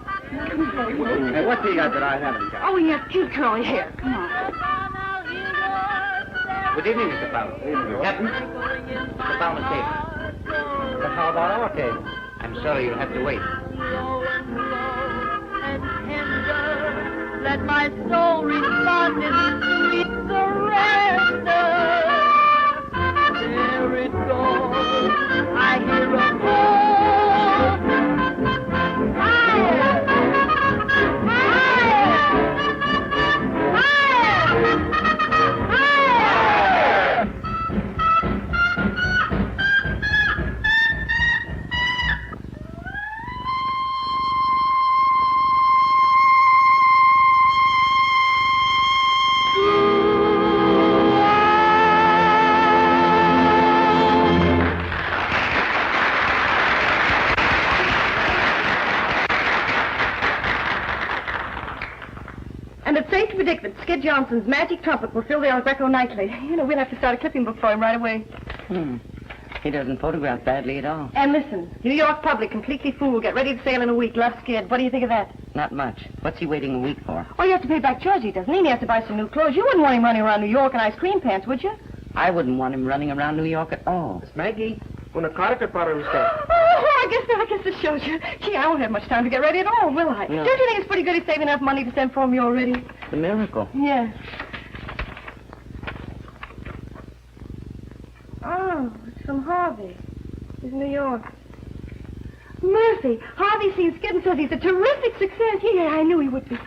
Hey, what's he got that I haven't got? Oh, he has cute curly hair. Come on. Good evening, Mr. Fowler. Captain, Mr. Fowler's table. But how about our table? I'm sorry, you'll have to wait. Let my soul respond in sweet surrender. There it goes. I hear a call. And it's safe to predict that Skid Johnson's magic trumpet will fill the Greco nightly. You know, we'll have to start a clipping book for him right away. He doesn't photograph badly at all. And listen, New York public completely fooled. Get ready to sail in a week. Love Skid. What do you think of that? Not much. What's he waiting a week for? Oh, you have to pay back Georgie, doesn't he? And he has to buy some new clothes. You wouldn't want him running around New York in ice cream pants, would you? I wouldn't want him running around New York at all. Miss Maggie, una carta para usted. Oh, I guess this shows you. Gee, I won't have much time to get ready at all, will I? No. Don't you think it's pretty good he's saving enough money to send for me already? It's a miracle. Yes. Oh, it's from Harvey. He's in New York. Mercy, Harvey's seen Skid and says he's a terrific success. Yeah, I knew he would be.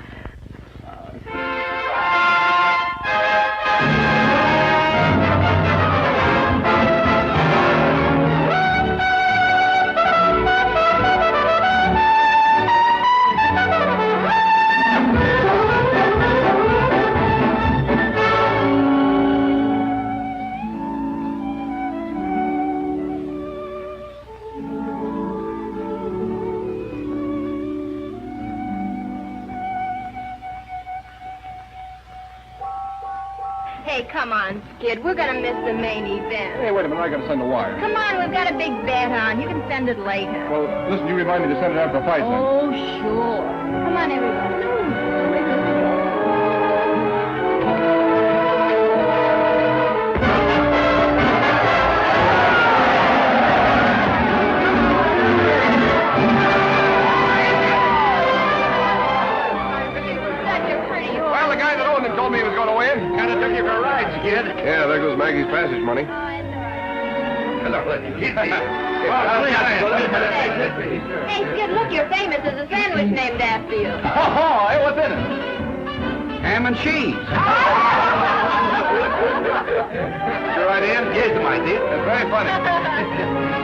Hey, come on, Skid. We're gonna miss the main event. Hey, wait a minute. I gotta send the wire. Come on, we've got a big bet on. You can send it later. Well, listen, you remind me to send it after the fight, then. Oh, sure. Come on, everybody. Well, the guy that owned him told me he was going to win. Kind of took you for a ride, Skid. Yeah, there goes Maggie's passage money. Hello, Hey, Skid, look, you're famous. There's a sandwich named after you. Oh, hey, what's in it? Ham and cheese. Your idea? Yes, my dear. It's very funny.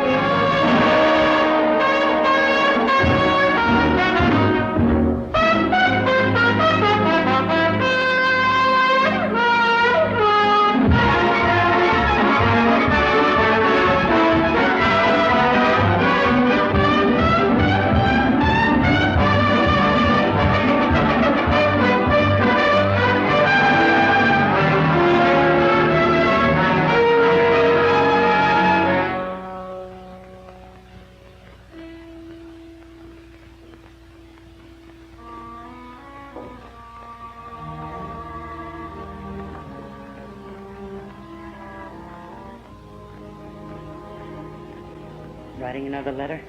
Writing another letter?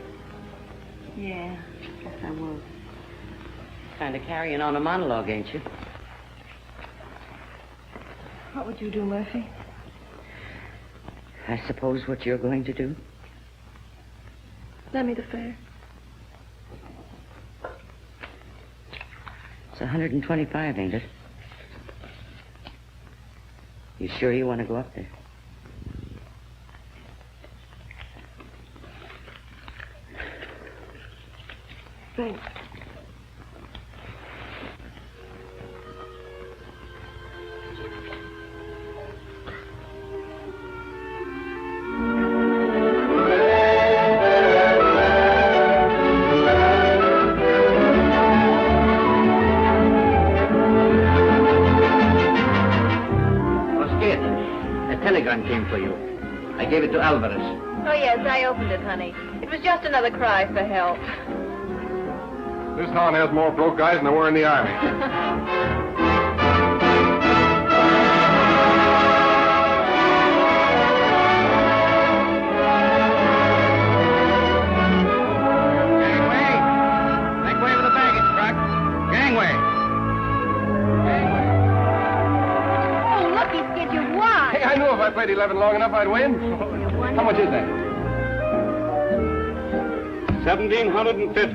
Yeah, guess I will. Kind of carrying on a monologue, ain't you? What would you do, Murphy? I suppose what you're going to do. Lend me the fare. It's 125, ain't it? You sure you want to go up there? Thanks. Came for you. I gave it to Alvarez. Oh, yes, I opened it, honey. It was just another cry for help. This town has more broke guys than there were in the Army. Gangway! Make way for the baggage truck. Gangway! Oh, looky, Skid, you won. Hey, I knew if I played 11 long enough, I'd win. How much is that? 1,750.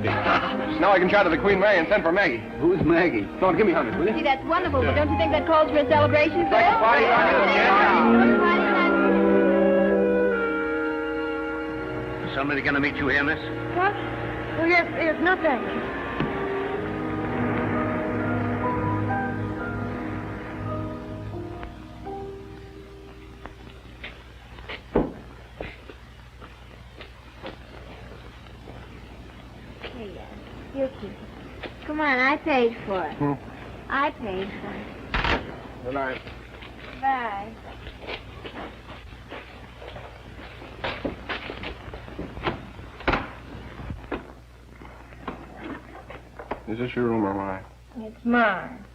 Now I can shout to the Queen Mary and send for Maggie. Who's Maggie? Don't give me 100, will you? See, that's wonderful, but don't you think that calls for a celebration, Phil? Like a party rocket again. Somebody gonna meet you here, miss? What? Oh, yes, no thanks. You're cute. Come on, I paid for it. I paid for it. Good night. Bye. Is this your room or mine? It's mine.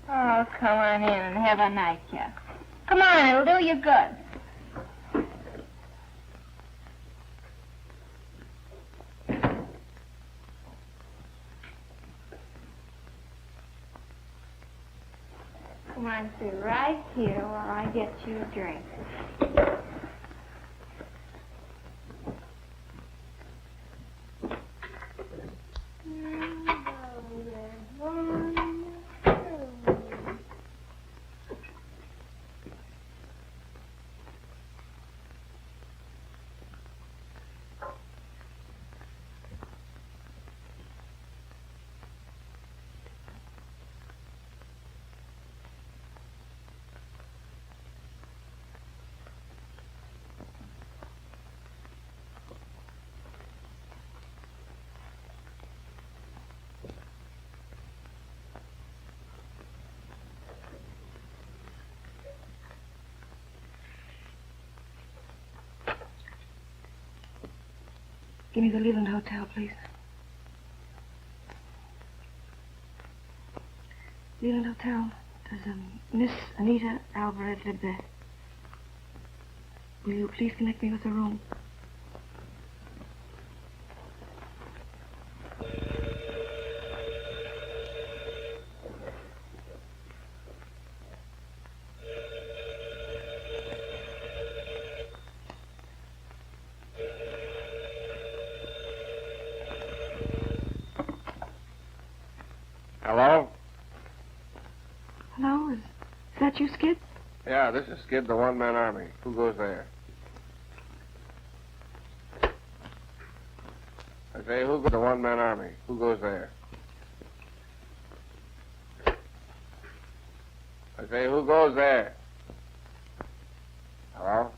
Oh, come on in and have a night, Jeff. Come on, it'll do you good. Come on, sit right here while I get you a drink. Give me the Leland Hotel, please. Leland Hotel. There's a Miss Anita Alvarez lives there. Will you please connect me with the room? Hello? Hello? Is that you, Skid? Yeah, this is Skid, the one-man army. Who goes there? I say, who goes the one-man army? Who goes there? I say, who goes there? Hello?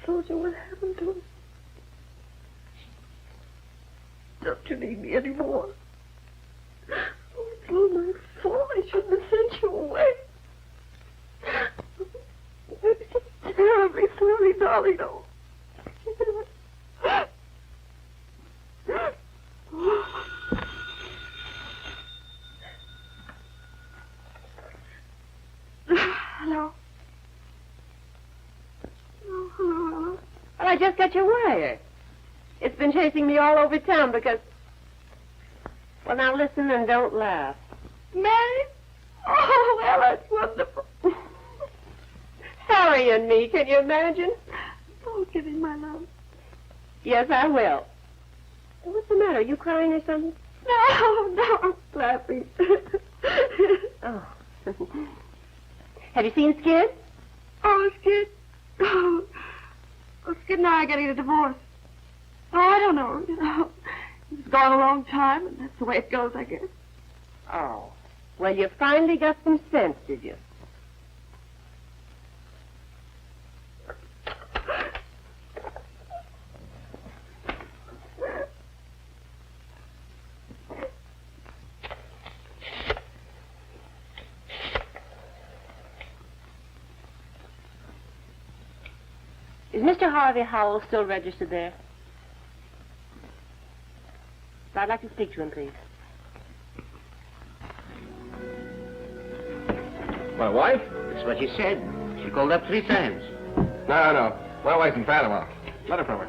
Soldier, what happened to us? Don't you need me anymore? Oh, it's all my fault. I shouldn't have sent you away. I'm so terribly sorry, darling. Oh. I just got your wire. It's been chasing me all over town because... Well, now listen and don't laugh. Married? Oh, well, that's wonderful. Harry and me, can you imagine? Oh, give him my love. Yes, I will. What's the matter? Are you crying or something? No, I'm laughing. Oh. Have you seen Skid? Oh, Skid. Oh, Skid and I are getting a divorce. Oh, I don't know. You know, it's gone a long time, and that's the way it goes, I guess. Oh. Well, you finally got some sense, did you? Is Mr. Harvey Howell still registered there? I'd like to speak to him, please. My wife? That's what you said. She called up 3 times. No. My wife's in Panama. Letter from her.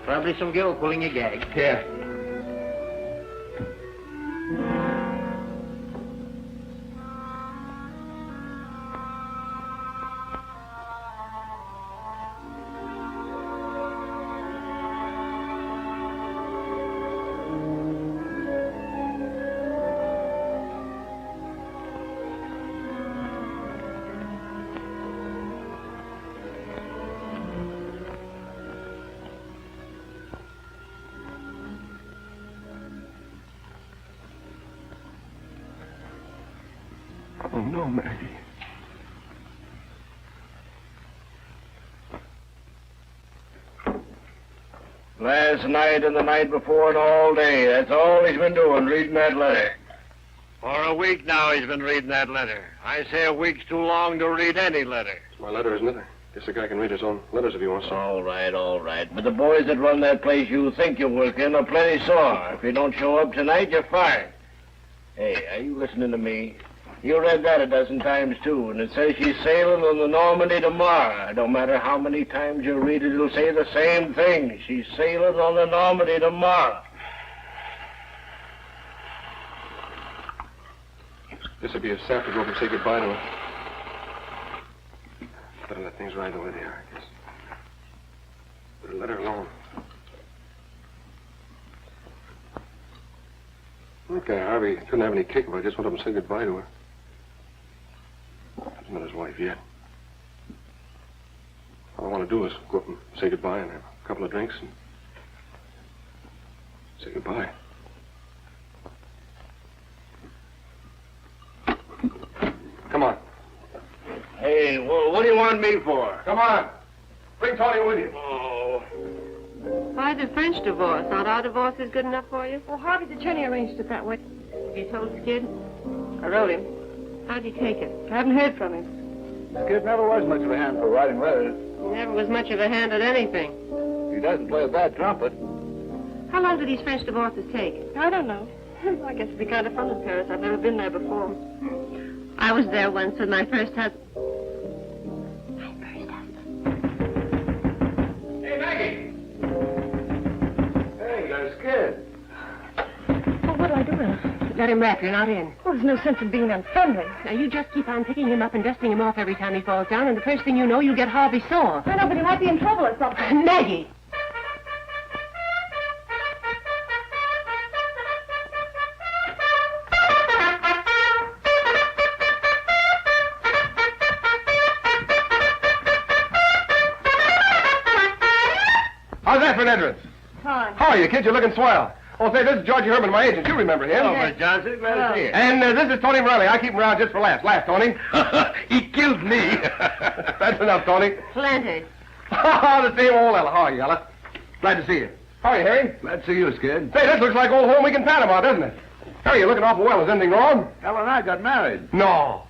Probably some girl pulling a gag. Yeah. Oh, no, Maggie. Last night and the night before and all day. That's all he's been doing, reading that letter. For a week now he's been reading that letter. I say a week's too long to read any letter. My letter, isn't it? Guess the guy can read his own letters if he wants to. All right. But the boys that run that place you think you work in are plenty sore. If you don't show up tonight, you're fired. Hey, are you listening to me? You read that a dozen times, too, and it says she's sailing on the Normandy tomorrow. No matter how many times you read it, it'll say the same thing. She's sailing on the Normandy tomorrow. This'll be a sap to go up and say goodbye to her. Better let things ride the way they are, I guess. Better let her alone. That guy, Harvey, couldn't have any kick if I just went up and said goodbye to her. He's not his wife yet. All I want to do is go up and say goodbye and have a couple of drinks and say goodbye. Come on. Hey, what do you want me for? Come on. Bring Tony with you. Oh. Why the French divorce? Aren't our divorces good enough for you? Well, Harvey's attorney arranged it that way. Have you told Skid? I wrote him. How'd he take it? I haven't heard from him. Skid never was much of a hand for writing letters. He never was much of a hand at anything. He doesn't play a bad trumpet. How long do these French divorces take? I don't know. I guess it'd be kind of fun in Paris. I've never been there before. I was there once with my first husband. Hey, Maggie! Hey, there's Skid. Well, what do I do with him? Let him rap. You're not in. Well, there's no sense in being unfriendly. Now, you just keep on picking him up and dusting him off every time he falls down, and the first thing you know, you get Harvey sore. I know, but he might be in trouble or something. Maggie! How's that for an entrance? Hi. How are you, kid? You're looking swell. Oh, say, this is Georgie Herman, my agent. You remember him. Hello, Miss Johnson. Glad to see you. And this is Tony Morelli. I keep him around just for laughs. Laugh, Tony. He killed me. That's enough, Tony. Plenty. The same old Ella. How are you, Ella? Glad to see you. How are you, Harry? Glad to see you, Skid. Say, this looks like old home week in Panama, doesn't it? Harry, you're looking awful well. Is anything wrong? Ella and I got married. No.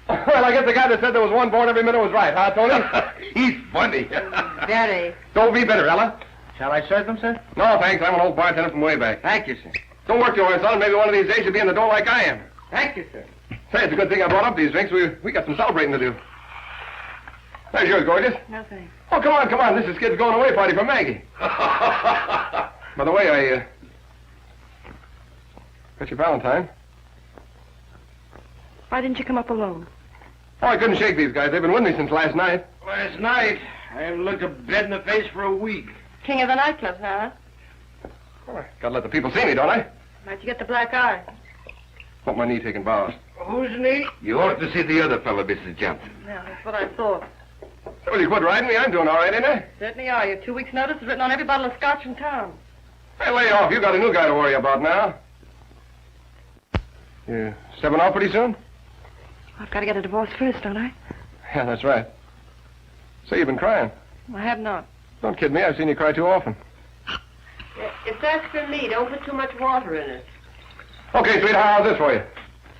Well, I guess the guy that said there was one born every minute was right, huh, Tony? He's funny. Very. Don't be bitter, Ella. Shall I serve them, sir? No, thanks. I'm an old bartender from way back. Thank you, sir. Don't work too hard, son. Maybe one of these days you'll be in the door like I am. Thank you, sir. Say, it's a good thing I brought up these drinks. We got some celebrating to do. There's yours, gorgeous. No, thanks. Oh, come on. This is Skid's going away party for Maggie. By the way, I got your Valentine. Why didn't you come up alone? Oh, I couldn't shake these guys. They've been with me since last night. Last night? I haven't looked a bed in the face for a week. King of the nightclub, huh? Well, I gotta let the people see me, don't I? Why'd you get the black eye? Want my knee taking bows. Whose knee? You ought to see the other fellow, Mrs. Johnson. Yeah, that's what I thought. Well, you quit riding me. I'm doing all right, ain't I? Certainly are. Your 2 weeks' notice is written on every bottle of scotch in town. Hey, lay off. You got a new guy to worry about now. You stepping off pretty soon? I've got to get a divorce first, don't I? Yeah, that's right. Say, you've been crying. I have not. Don't kid me. I've seen you cry too often. If that's for me, don't put too much water in it. Okay, sweetheart, how's this for you?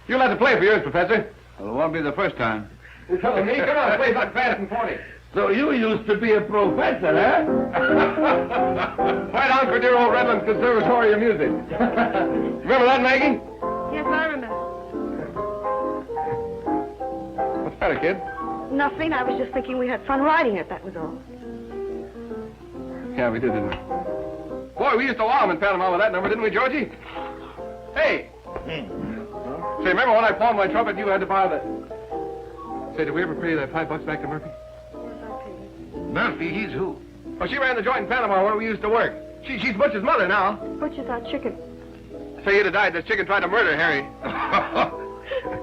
You'll have to play for yours, Professor. Well, it won't be the first time. You telling me? Come on, play something fast and 40. So you used to be a professor, huh? Right on for dear old Redlands Conservatory of Music. Remember that, Maggie? Yes, I remember. What's the matter, kid? Nothing. I was just thinking we had fun riding it, that was all. Yeah, we did, didn't we? Boy, we used to wow them in Panama with that number, didn't we, Georgie? Hey! Say, remember when I pawned my trumpet and you had to buy the... Say, did we ever pay that $5 back to Murphy? Murphy, he's who? Oh, she ran the joint in Panama where we used to work. She's Butch's mother now. Butcher's our chicken. Say, he'd have died. This chicken tried to murder Harry.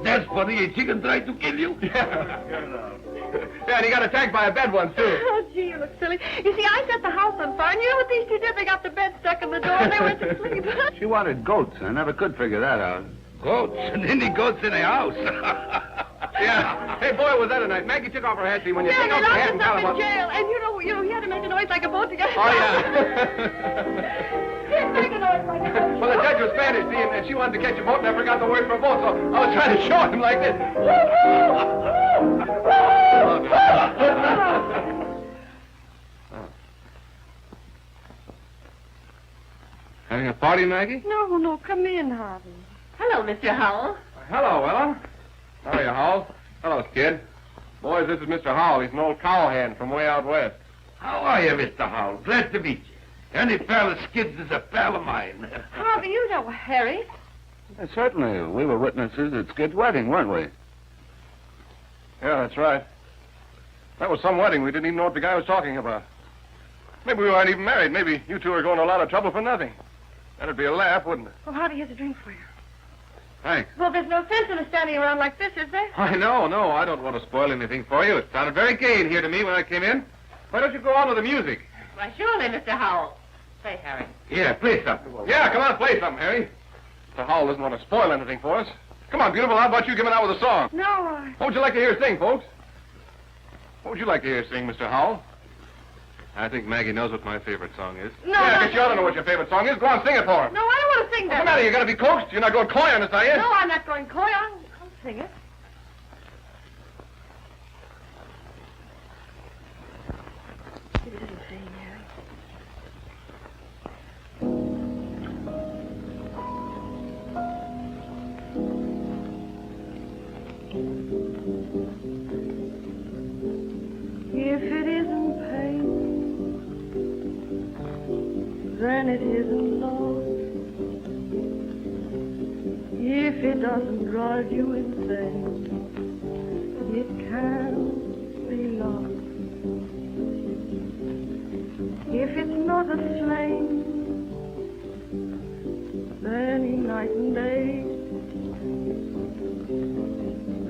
That's funny. A chicken tried to kill you? Yeah, and he got attacked by a bed once, too. Oh, gee, you look silly. You see, I set the house on fire, and you know what these two did? They got the bed stuck in the door, and they went to sleep. She wanted goats. I never could figure that out. Goats? And any goats in the house? Yeah. Hey, boy, was that a night. Maggie took off her hat, see, when you Yeah, take they off your hat locked us and up in jail, and you know, he had to make a noise like a boat to get us Oh, out. yeah. He had to make a noise like a boat. Well, the judge was Spanish, see, and she wanted to catch a boat, and I forgot the word for boat, so I was trying to show him like this. Having a party, Maggie? No, come in, Harvey. Hello, Mr. Howell. Hello, Ella. How are you, Howell? Hello, Skid. Boys, this is Mr. Howell. He's an old cowhand from way out west. How are you, Mr. Howell? Glad to meet you. Any pal of Skid's is a pal of mine. Harvey, you know Harry. Certainly. We were witnesses at Skid's wedding, weren't we? Yeah, that's right. That was some wedding. We didn't even know what the guy was talking about. Maybe we weren't even married. Maybe you two are going to a lot of trouble for nothing. That'd be a laugh, wouldn't it? Well, Harvey, here's a drink for you. Thanks. Well, there's no sense in us standing around like this, is there? I know. I don't want to spoil anything for you. It sounded very gay in here to me when I came in. Why don't you go on with the music? Why, surely, Mr. Howell. Say, Harry. Yeah, play something. Yeah, come on, play something, Harry. Mr. Howell doesn't want to spoil anything for us. Come on, beautiful. How about you giving out with a song? No, What would you like to hear sing, folks? What would you like to hear sing, Mr. Howell? I think Maggie knows what my favorite song is. No, Yeah, I no. guess you ought to know what your favorite song is. Go on, sing it for her. No, I don't want to sing What's that. the matter? You got to be coaxed? You're not going coy on us, are you? No, I'm not going coy. I'll sing it. See what it is saying, Harry. If it isn't pain, then it isn't love. If it doesn't drive you insane, it can't be love. If it's not a flame, burning night and day,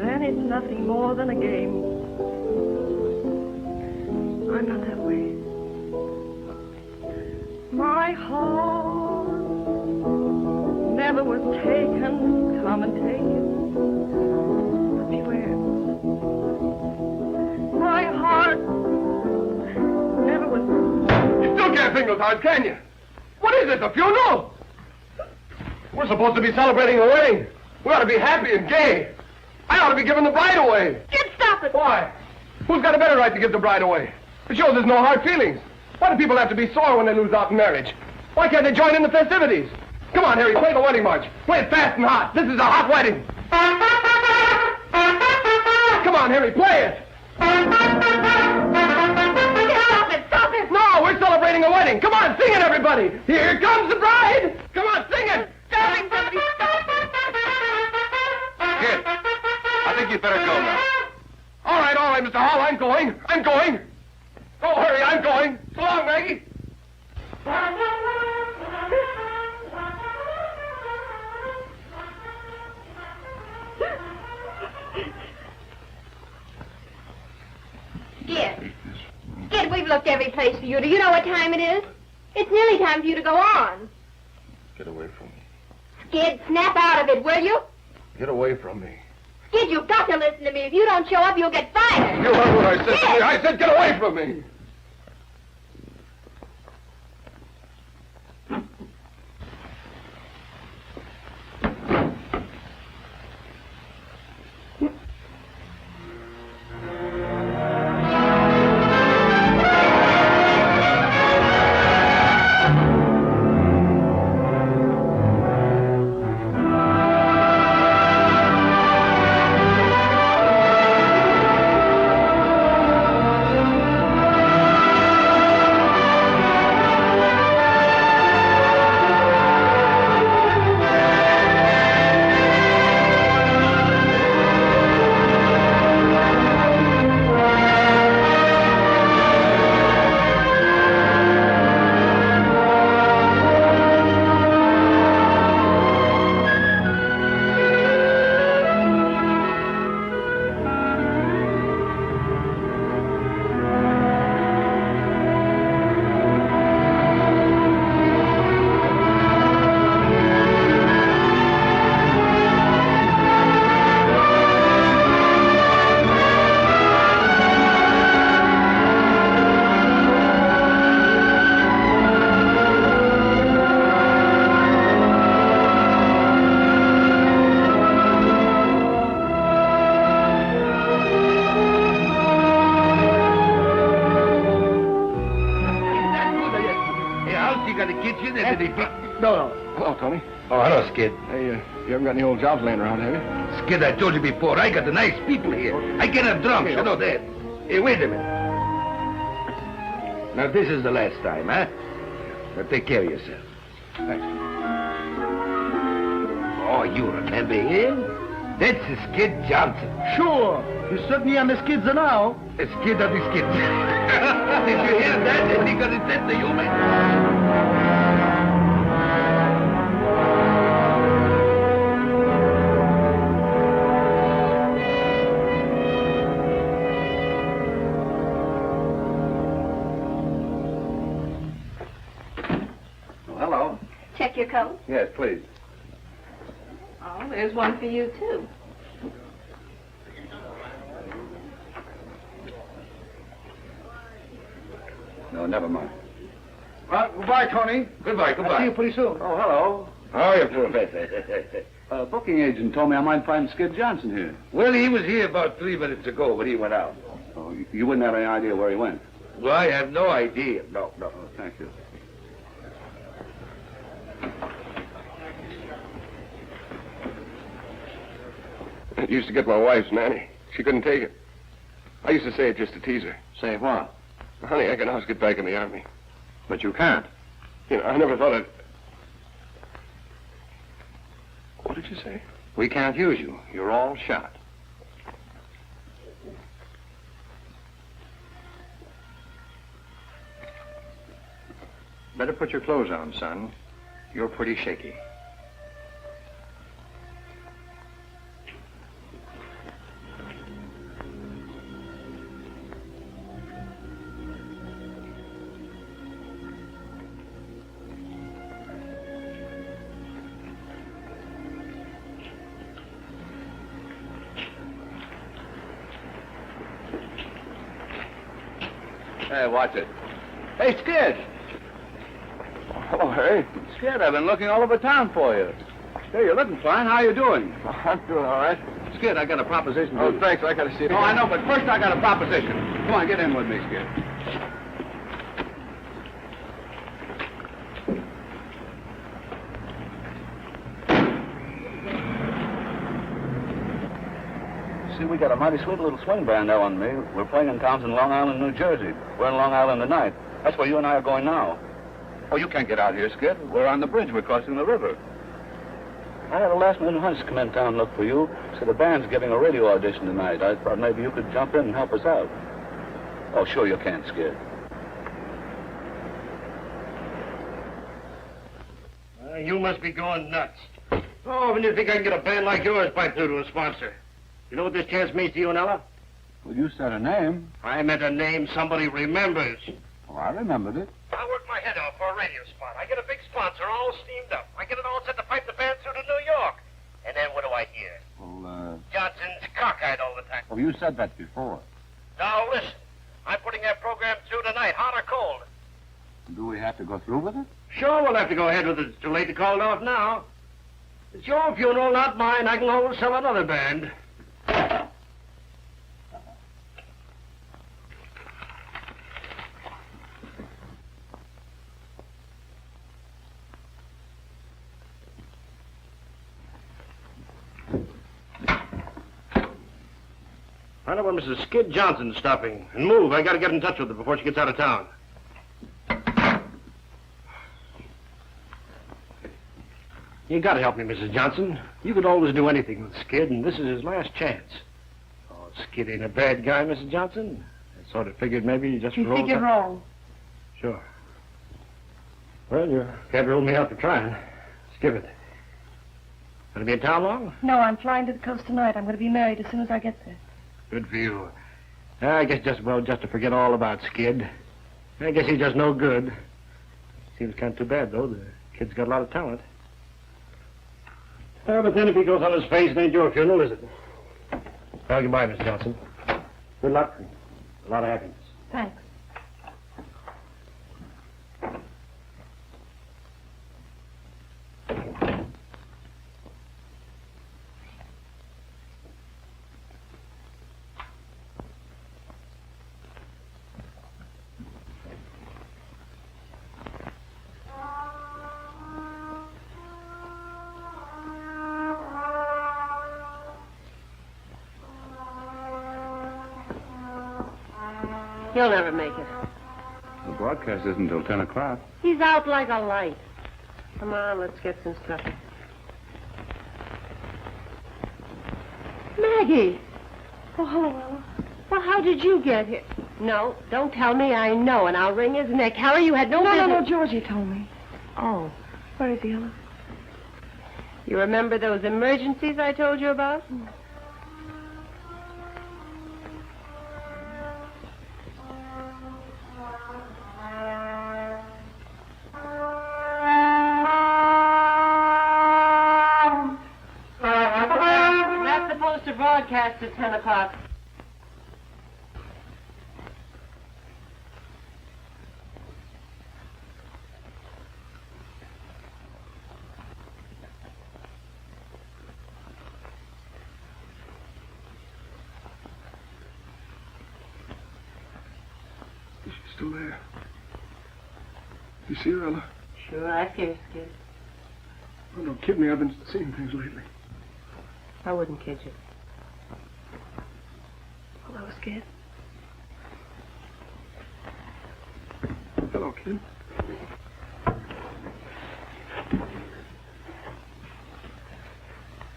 then it's nothing more than a game. I'm not that way. My heart never was taken, come and take it. But beware. My heart never was... You still can't sing those cards, can you? What is it, a funeral? We're supposed to be celebrating a wedding. We ought to be happy and gay. I ought to be giving the bride away. Kid, stop it! Why? Who's got a better right to give the bride away? It shows there's no hard feelings. Why do people have to be sore when they lose out in marriage? Why can't they join in the festivities? Come on, Harry, play the wedding march. Play it fast and hot. This is a hot wedding. Come on, Harry, play it. sing. Come on, sing it, everybody. Here comes the bride. Come on, sing it. Darling, somebody stop. Kid, I think you'd better go now. All right, Mr. Hall, I'm going. Don't hurry, I'm going. So long, Maggie. Skid, we've looked every place for you. Do you know what time it is? It's nearly time for you to go on. Get away from me. Skid, snap out of it, will you? Get away from me. Skid, you've got to listen to me. If you don't show up, you'll get fired. You heard what I said to you. I said get away from me. No. Hello, Tony. Oh, hello, Skid. Hey, you haven't got any old jobs laying around, have you? Skid, I told you before, I got the nice people here. I can have drums, you know that. Hey, wait a minute. Now, this is the last time, huh? Now, take care of yourself. Thanks. Oh, you remember him? That's Skid Johnson. Sure. You certainly are the Skids now. A Skid of the Skids. Did you hear that? Because it said the human. Hello. Check your coat. Yes, please. Oh, there's one for you, too. No, never mind. Well, goodbye, Tony. Goodbye. I'll see you pretty soon. Oh, hello. How are you, Professor? Booking agent told me I might find Skid Johnson here. Well, he was here about 3 minutes ago, but he went out. Oh, you wouldn't have any idea where he went? Well, I have no idea. No. Oh, thank you. It used to get my wife's nanny. She couldn't take it. I used to say it just to tease her. Say what? Honey, I can always get back in the Army. But you can't. You know, I never thought I'd... What did you say? We can't use you. You're all shot. Better put your clothes on, son. You're pretty shaky. Hey, watch it. Hey, Skid! Hello, Harry. Skid, I've been looking all over town for you. Hey, you're looking fine. How you doing? I'm doing all right. Skid, I got a proposition for Oh, you. thanks. I got to see it. Oh, I know, but first I got a proposition. Come on, get in with me, Skid. See, we got a mighty sweet little swing band on me. We're playing in towns in Long Island, New Jersey. We're in Long Island tonight. That's where you and I are going now. Oh, you can't get out here, Skid. We're on the bridge. We're crossing the river. I had a last-minute hunch to come in town and look for you. So the band's giving a radio audition tonight. I thought maybe you could jump in and help us out. Oh, sure you can, Skid. You must be going nuts. Oh, when you think I can get a band like yours piped through to a sponsor? You know what this chance means to you and Ella? Well, you said a name. I meant a name somebody remembers. Oh, I remembered it. I work my head off for a radio spot. I get a big sponsor all steamed up. I get it all set to pipe the band through to New York. And then what do I hear? Well, Johnson's cockeyed all the time. Oh, you said that before. Now, listen. I'm putting that program through tonight, hot or cold. Do we have to go through with it? Sure, we'll have to go ahead with it. It's too late to call it off now. It's your funeral, not mine. I can always sell another band. Find out when Mrs. Skid Johnson's stopping. And move. I gotta get in touch with her before she gets out of town. You gotta help me, Mrs. Johnson. You could always do anything with Skid, and this is his last chance. Oh, Skid ain't a bad guy, Mrs. Johnson. I sort of figured maybe just You figured wrong. Sure. Well, you can't rule me out for trying. Let's give it. Gonna be in town long? No, I'm flying to the coast tonight. I'm going to be married as soon as I get there. Good for you. I guess just to forget all about Skid. I guess he's just no good. Seems kind of too bad, though. The kid's got a lot of talent. But then if he goes on his face, it ain't your funeral, is it? Well, goodbye, Miss Johnson. Good luck and a lot of happiness. Thanks. He'll never make it. The broadcast isn't until 10 o'clock. He's out like a light. Come on, let's get some stuff. Maggie! Oh, hello, Ella. Well, how did you get here? No, don't tell me. I know, and I'll wring his neck. Harry, you had no business. No, Georgie told me. Oh. Where is he, Ella? You remember those emergencies I told you about? That's supposed to broadcast at 10 o'clock. Still there. You see her, Ella? Sure, I see her, Skid. Oh, don't kid me. I've been seeing things lately. I wouldn't kid you. Hello, Skid. Hello, kid.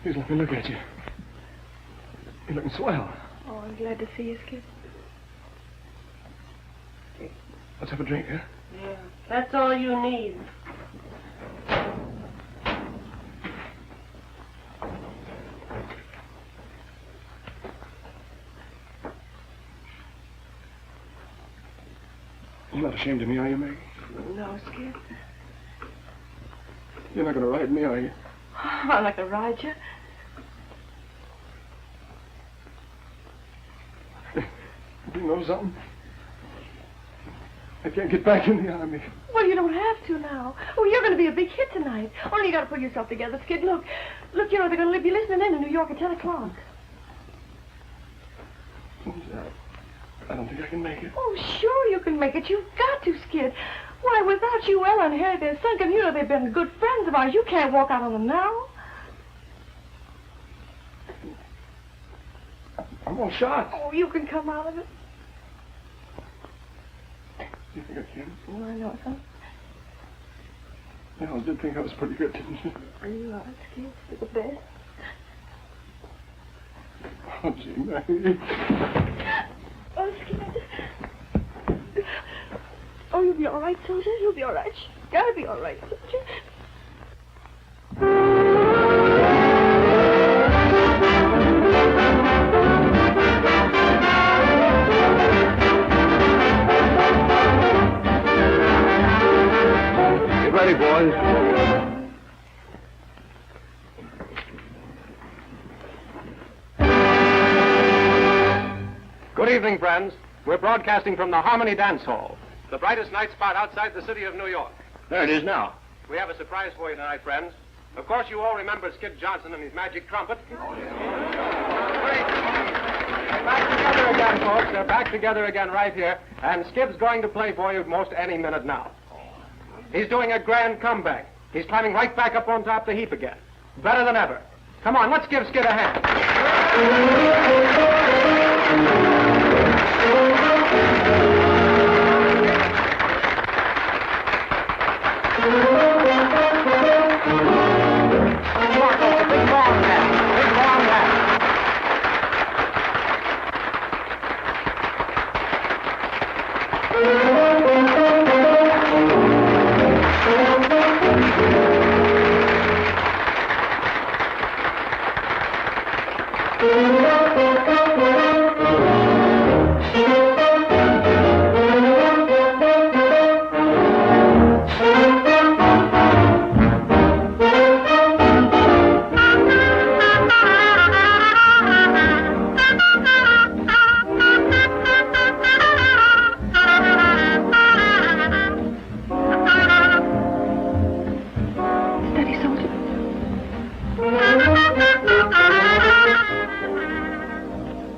Here's let me look at you. You're looking swell. Oh, I'm glad to see you, Skid. Let's have a drink, huh? Yeah, that's all you need. You're not ashamed of me, are you, Maggie? No, Skid. You're not going to ride me, are you? I'm not going to ride you. You know something? I can't get back in the army. Well, you don't have to now. Oh, you're going to be a big hit tonight. Only you got to pull yourself together, Skid. Look, you know, they're going to be listening in New York at 10 o'clock. I don't think I can make it. Oh, sure you can make it. You've got to, Skid. Why, without you, Ella and Harry, they're sunken. You know they've been good friends of ours. You can't walk out on them now. I'm all shot. Oh, you can come out of it. You think I can? Oh, I know, son. You all did think I was pretty good, didn't you? You are, Skid. You're the best. Oh, gee, Maggie. Oh, Skid. Oh, you'll be all right, soldier. You'll be all right. You gotta be all right, soldier. Get ready, boys. Good evening, friends. We're broadcasting from the Harmony Dance Hall, the brightest night spot outside the city of New York. There it is now. We have a surprise for you tonight, friends. Of course, you all remember Skid Johnson and his magic trumpet. They're back together again, folks. They're back together again right here. And Skid's going to play for you most any minute now. He's doing a grand comeback. He's climbing right back up on top the heap again. Better than ever. Come on, let's give Skid a hand.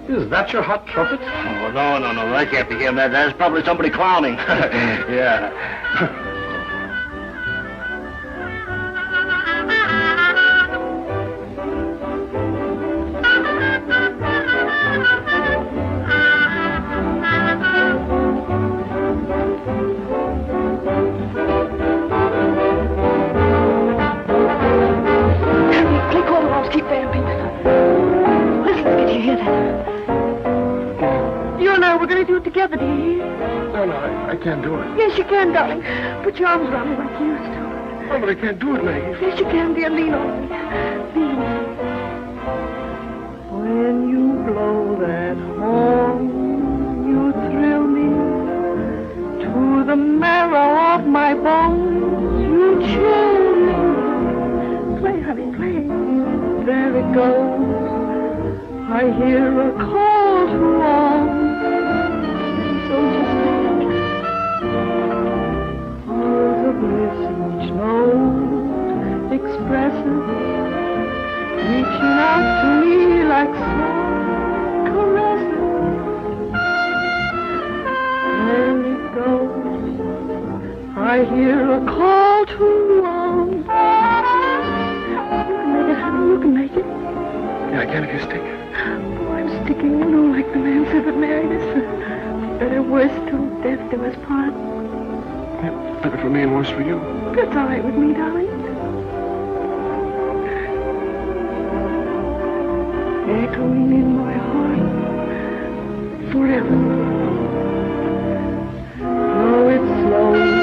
Is that your hot trumpet? Oh, no. That can't be him. That's probably somebody clowning. Yeah. Play Comemorar, keep vamping. Listen, did you hear that? You and I, we're going to do it together, do you hear? No, I can't do it. Yes, you can, darling. Put your arms around me like you used to. No, but I can't do it, Maggie. Yes, you can, dear. Lean on me. Lean. When you blow that horn, you thrill me to the marrow of my bones. You chill me. Play, honey, play. There it goes. I hear a call to arms. So just think. Pearls of bliss each note expresses, reaching out to me like soft caresses. And it goes. I hear a call to arms. You can make it, honey. You can make it. Yeah, I can if you stick. Oh, I'm sticking, you know, like the man said that married us. Better, worse, till death do us part. Yeah, better for me and worse for you. That's all right with me, darling. Echoing in my heart forever. Though it's slow.